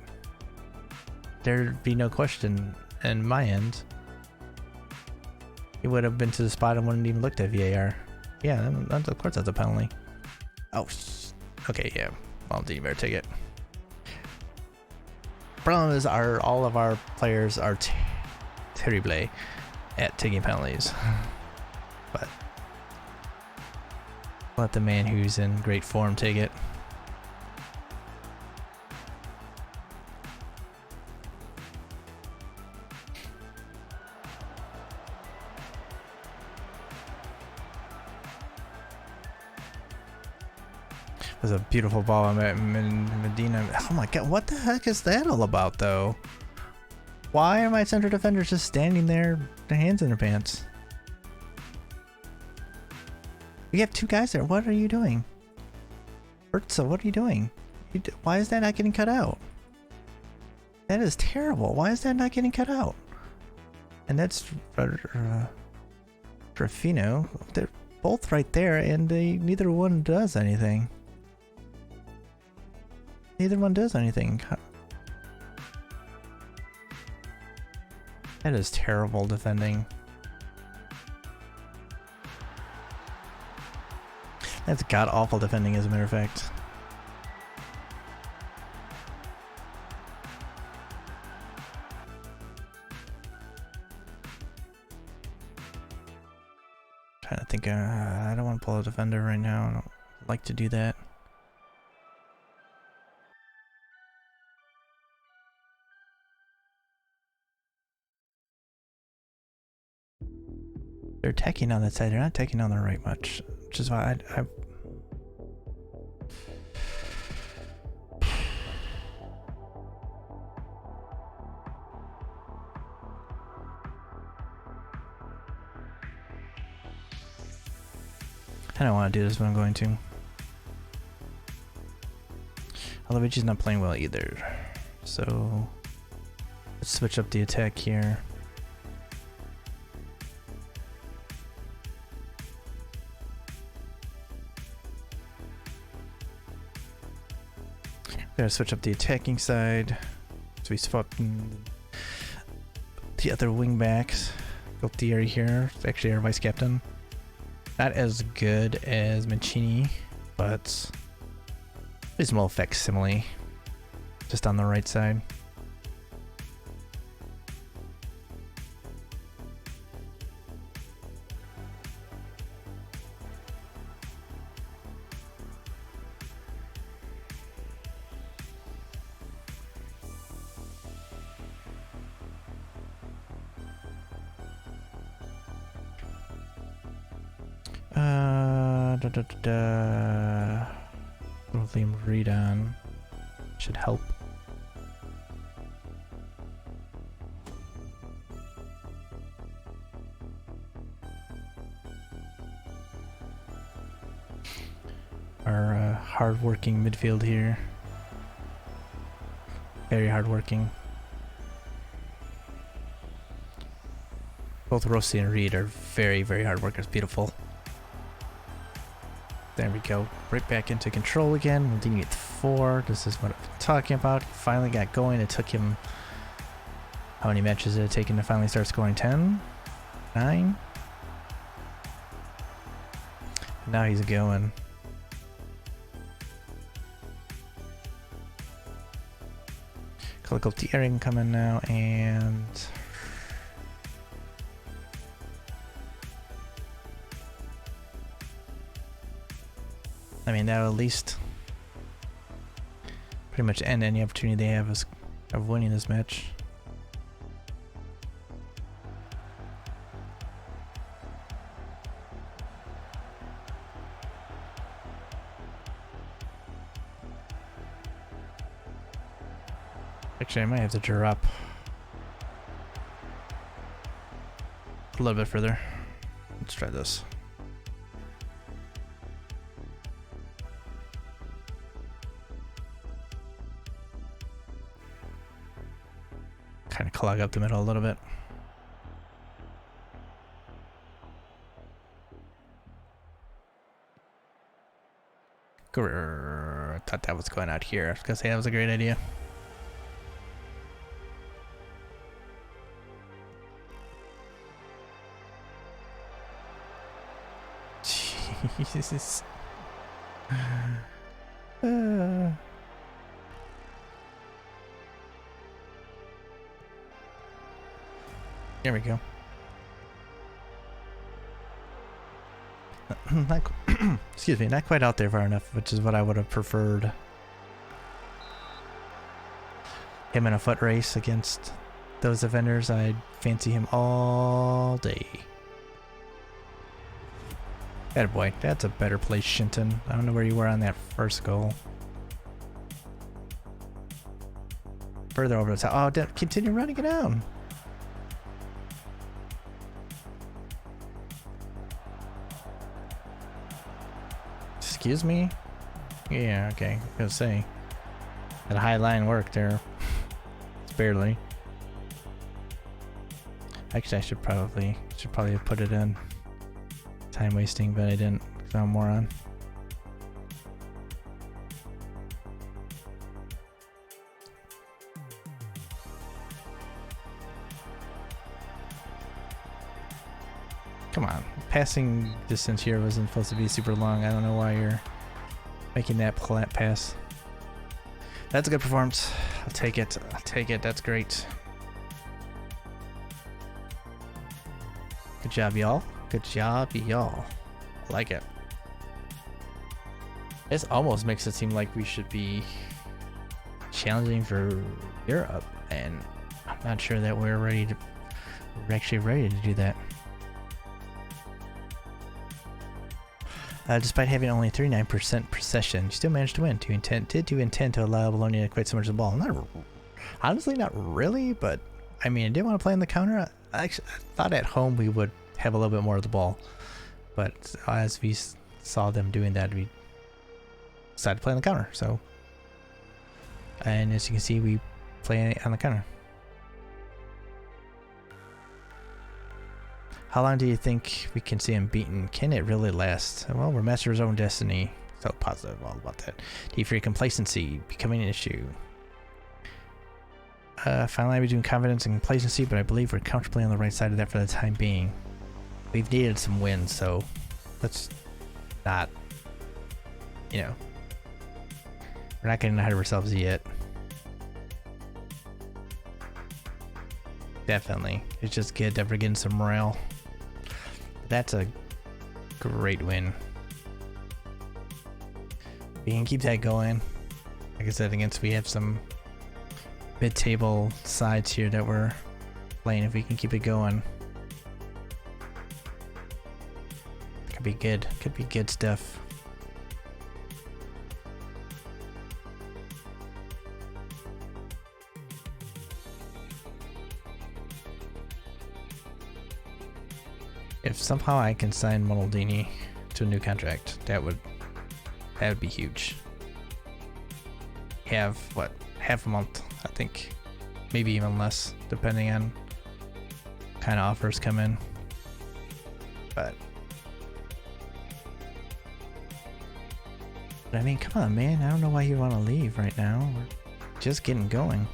There'd be no question in my end. He would have been to the spot and wouldn't even looked at VAR. Yeah, of course that's a penalty. Oh, okay, yeah. Well, you better take it. Problem is, all of our players are terrible at taking penalties. But let the man who's in great form take it. Was a beautiful ball. Medina. Oh my god, what the heck is that all about, though? Why are my center defenders just standing there, their hands in their pants? We have two guys there. What are you doing? Urtza, what are you doing? Why is that not getting cut out? That is terrible. Why is that not getting cut out? And that's Rafino. They're both right there, and neither one does anything. Neither one does anything. That is terrible defending. That's god-awful defending, as a matter of fact. Trying to think, I don't want to pull a defender right now. I don't like to do that. They're attacking on that side. They're not taking on the right much, which is why I don't want to do this, but I'm going to. Luigi's not playing well either, so let's switch up the attack here. Gonna switch up the attacking side. So we swap the other wing backs. Gaultieri here, it's actually our vice captain. Not as good as Mancini, but reasonable facsimile. Just on the right side. Liam read on should help. Our hard-working midfield here. Very hard-working. Both Rossi and Reed are very, very hard workers. Beautiful. There we go. Right back into control again. Maldini at 4. This is what I've been talking about. He finally got going. It took him... How many matches did it take him to finally start scoring? 10? 9? Now he's going. Gaultieri coming now, and... I mean, that'll at least pretty much end any opportunity they have of winning this match. Actually, I might have to drop a little bit further. Let's try this. Kind of clog up the middle a little bit. I thought that was going out here. I was gonna say that was a great idea. Jesus. There we go. Excuse me, not quite out there far enough, which is what I would have preferred. Him in a foot race against those defenders, I'd fancy him all day. Attaboy, that's a better play, Shinton. I don't know where you were on that first goal. Further over the top. Oh, continue running it down. Excuse me? Yeah, okay. I was gonna say. That high line worked there. It's barely. Actually, I should probably have put it in. Time wasting, but I didn't, because I'm a moron. Come on, passing distance here wasn't supposed to be super long. I don't know why you're making that pass. That's a good performance. I'll take it. I'll take it. That's great. Good job, y'all. Good job, y'all. I like it. This almost makes it seem like we should be challenging for Europe, and I'm not sure that we're actually ready to do that. Despite having only 39% possession, you still managed to win. Did you intend to allow Bologna to quite so much of the ball? Honestly, not really, but I mean, I did want to play in the counter. I thought at home we would have a little bit more of the ball, but as we saw them doing that, we decided to play on the counter. So, and as you can see, we play on the counter. How long do you think we can see him beaten? Can it really last? Well, we're masters of our own destiny. So positive all about that. Do you fear complacency becoming an issue? Finally between confidence and complacency, but I believe we're comfortably on the right side of that for the time being. We've needed some wins, so let's not, you know, we're not getting ahead of ourselves yet. Definitely. It's just good that we're getting some morale. That's a great win. We can keep that going. Like I said, we have some mid-table sides here that we're playing. If we can keep it going, could be good. Could be good stuff. If somehow I can sign Maldini to a new contract, that would be huge. Have what, half a month, I think, maybe even less, depending on what kind of offers come in. But I mean, come on, man. I don't know why you want to leave right now. We're just getting going.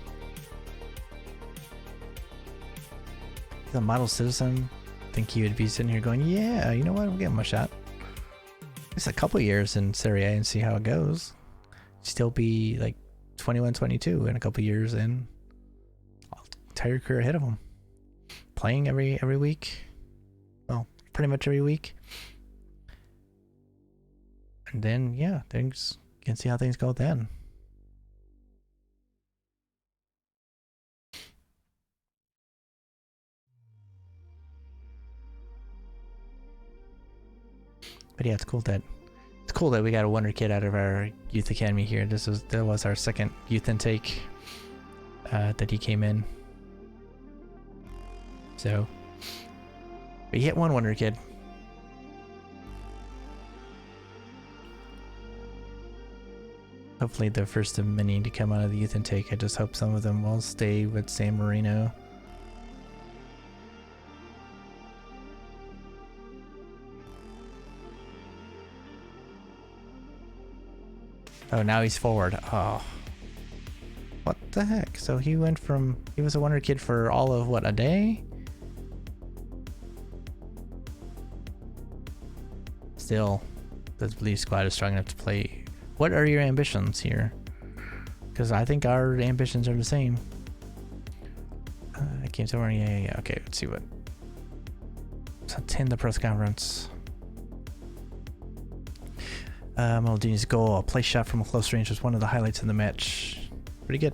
The model citizen, I think he would be sitting here going, yeah, you know what, I'm getting my shot. It's a couple years in Serie A and see how it goes. Still be like 21, 22 in a couple years, and entire career ahead of him. Playing every week. Well, pretty much every week. And then, yeah, things, you can see how things go then. But yeah, it's cool that we got a Wonderkid out of our youth academy here. That was our second youth intake that he came in. So we hit one Wonderkid. Hopefully the first of many to come out of the youth intake. I just hope some of them will stay with San Marino. Oh, now he's forward. Oh. What the heck? So he went from... He was a Wonderkid for all of, what, a day? Still, the Leaf squad is strong enough to play. What are your ambitions here? Because I think our ambitions are the same. I came somewhere. Yeah. Okay, let's see what... So attend the press conference. Maldini's goal, a place shot from close range, was one of the highlights in the match. Pretty good.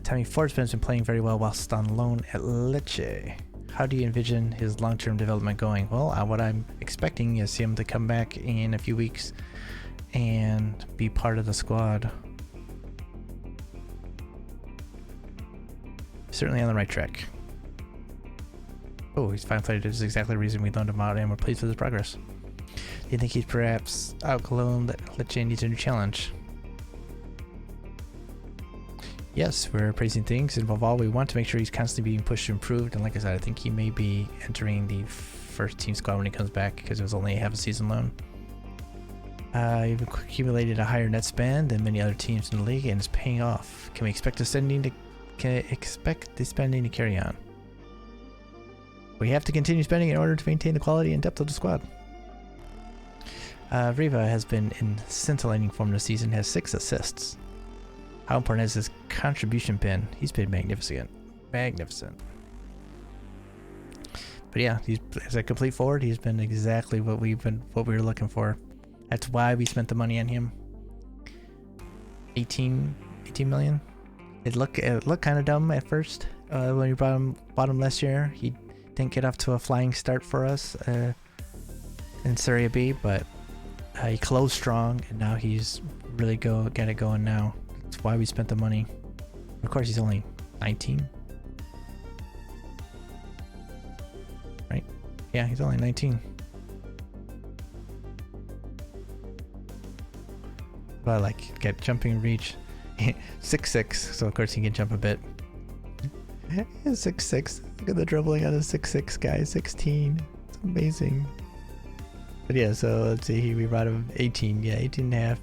Tommy Forsberg's been playing very well whilst on loan at Lecce. How do you envision his long-term development going? Well, what I'm expecting is him to come back in a few weeks and be part of the squad. Certainly on the right track. Oh, he's fine-footed. This is exactly the reason we loaned him out, and we're pleased with his progress. Do you think he's perhaps outgrown that Lecce needs a new challenge? Yes, we're praising things, and above all, we want to make sure he's constantly being pushed to improve. And like I said, I think he may be entering the first team squad when he comes back, because it was only half a season loan. You've accumulated a higher net spend than many other teams in the league, and it's paying off. Can we expect the spending to carry on? We have to continue spending in order to maintain the quality and depth of the squad. Riva has been in scintillating form this season, has 6 assists. How important has his contribution been? He's been magnificent. Magnificent. But yeah, as a complete forward, he's been exactly what we were looking for. That's why we spent the money on him. 18 million. It looked kind of dumb at first when we bought him last year. He didn't get off to a flying start for us in Serie B, but he closed strong, and now he's really got it going now. That's why we spent the money. Of course, he's only 19. Right? Yeah, he's only 19. But like, get jumping reach. 6'6", so of course he can jump a bit. 6'6". Look at the dribbling on a 6'6" guy. 16. It's amazing. But yeah, so let's see, we brought him 18, yeah, 18 and a half.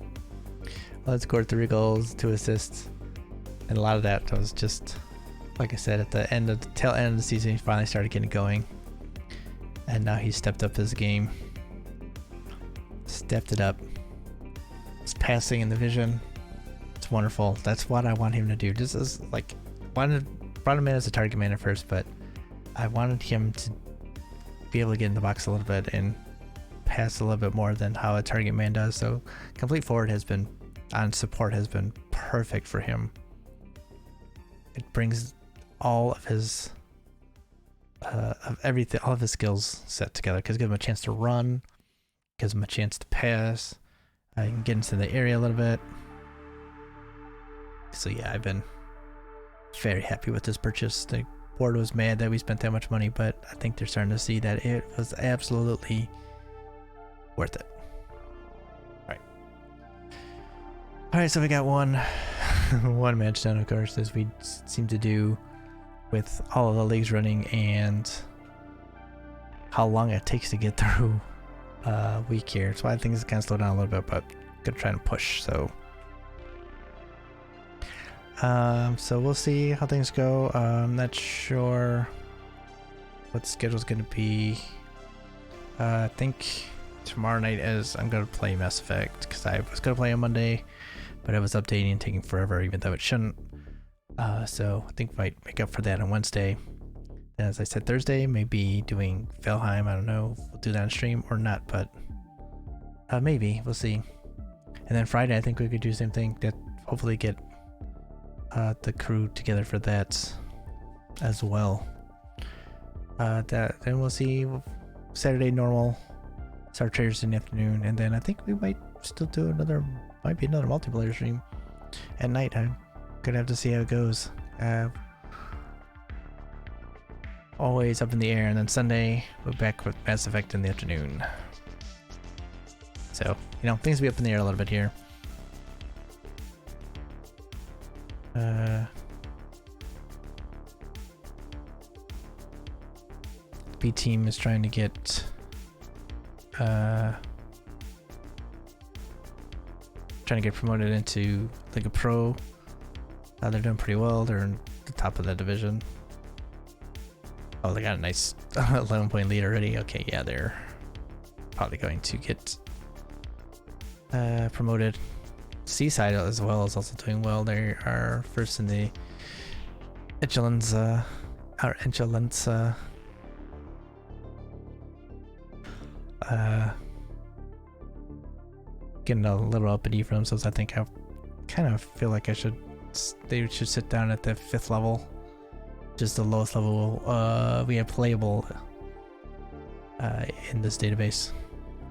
Let's score 3 goals, 2 assists. And a lot of that was just, like I said, at the tail end of the season, he finally started getting going. And now he's stepped up his game. Stepped it up. His passing in the vision. It's wonderful. That's what I want him to do. This is like, brought him in as a target man at first, but I wanted him to be able to get in the box a little bit and pass a little bit more than how a target man does. So complete forward support has been perfect for him. It brings all of his everything, all of his skills set together, because it gives him a chance to run, gives him a chance to pass. I can get into the area a little bit. So yeah, I've been very happy with this purchase. The board was mad that we spent that much money, but I think they're starting to see that it was absolutely worth it. Alright, so we got one match done, of course, as we seem to do with all of the leagues running and how long it takes to get through a week here. So I think it's kind of slowed down a little bit, but gonna try and push. So we'll see how things go. I'm not sure what the schedule's gonna be. I think tomorrow night I'm gonna play Mass Effect, because I was gonna play on Monday, but it was updating and taking forever, even though it shouldn't. So I think we might make up for that on Wednesday. And as I said, Thursday, maybe doing Valheim. I don't know if we'll do that on stream or not, but maybe. We'll see. And then Friday, I think we could do the same thing. That hopefully get the crew together for that as well. Then we'll see. Saturday, normal. Start traders in the afternoon. And then I think we might still do another multiplayer stream at night. I'm gonna have to see how it goes. Always up in the air. And then Sunday we're back with Mass Effect in the afternoon. So, you know, things will be up in the air a little bit here. B team is trying to get promoted into like a pro. They're doing pretty well. They're in the top of the division. Oh, they got a nice 11-point lead already. Okay, yeah, they're probably going to get promoted. Seaside as well is also doing well. They are first in the Echelons, getting a little uppity for themselves. I think I kind of feel like they should sit down at the 5th level, just the lowest level we have playable in this database.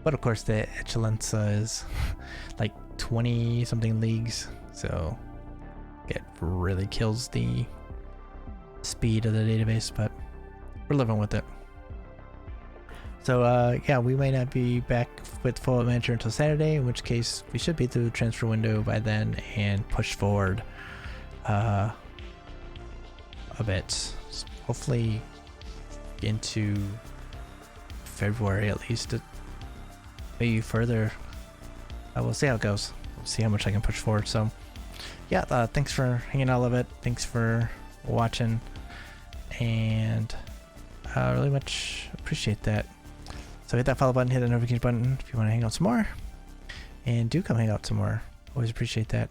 But of course the Echelons is like 20 something leagues, so it really kills the speed of the database, but we're living with it. So yeah, we might not be back with Fallout Manager until Saturday, in which case we should be through the transfer window by then and push forward a bit, hopefully into February at least, maybe further. We'll see how it goes. We'll see how much I can push forward. So yeah, thanks for hanging out a little bit. Thanks for watching, and really much appreciate that. So hit that follow button, hit the notification button if you want to hang out some more, and do come hang out some more. Always appreciate that.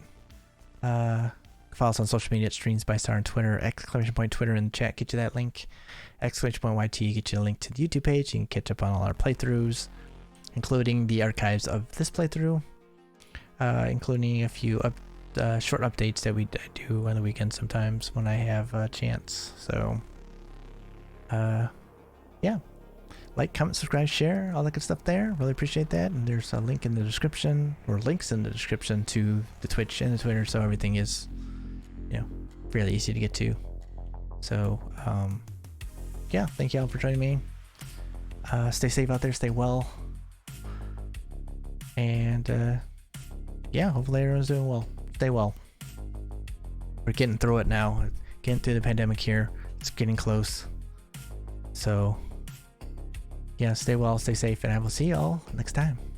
Follow us on social media at Streams by Star on Twitter, !Twitter in the chat, get you that link. !YT, get you a link to the YouTube page. You can catch up on all our playthroughs, including the archives of this playthrough, including a few short updates that we do on the weekend sometimes when I have a chance. So yeah, like, comment, subscribe, share, all that good stuff there. Really appreciate that. And there's a link in the description, or links in the description, to the Twitch and the Twitter, so everything is, you know, fairly easy to get to. So yeah, thank you all for joining me. Stay safe out there, stay well, and yeah, hopefully everyone's doing well. Stay well. We're getting through it now. Getting through the pandemic here. It's getting close. So yeah, stay well, stay safe, and I will see y'all next time.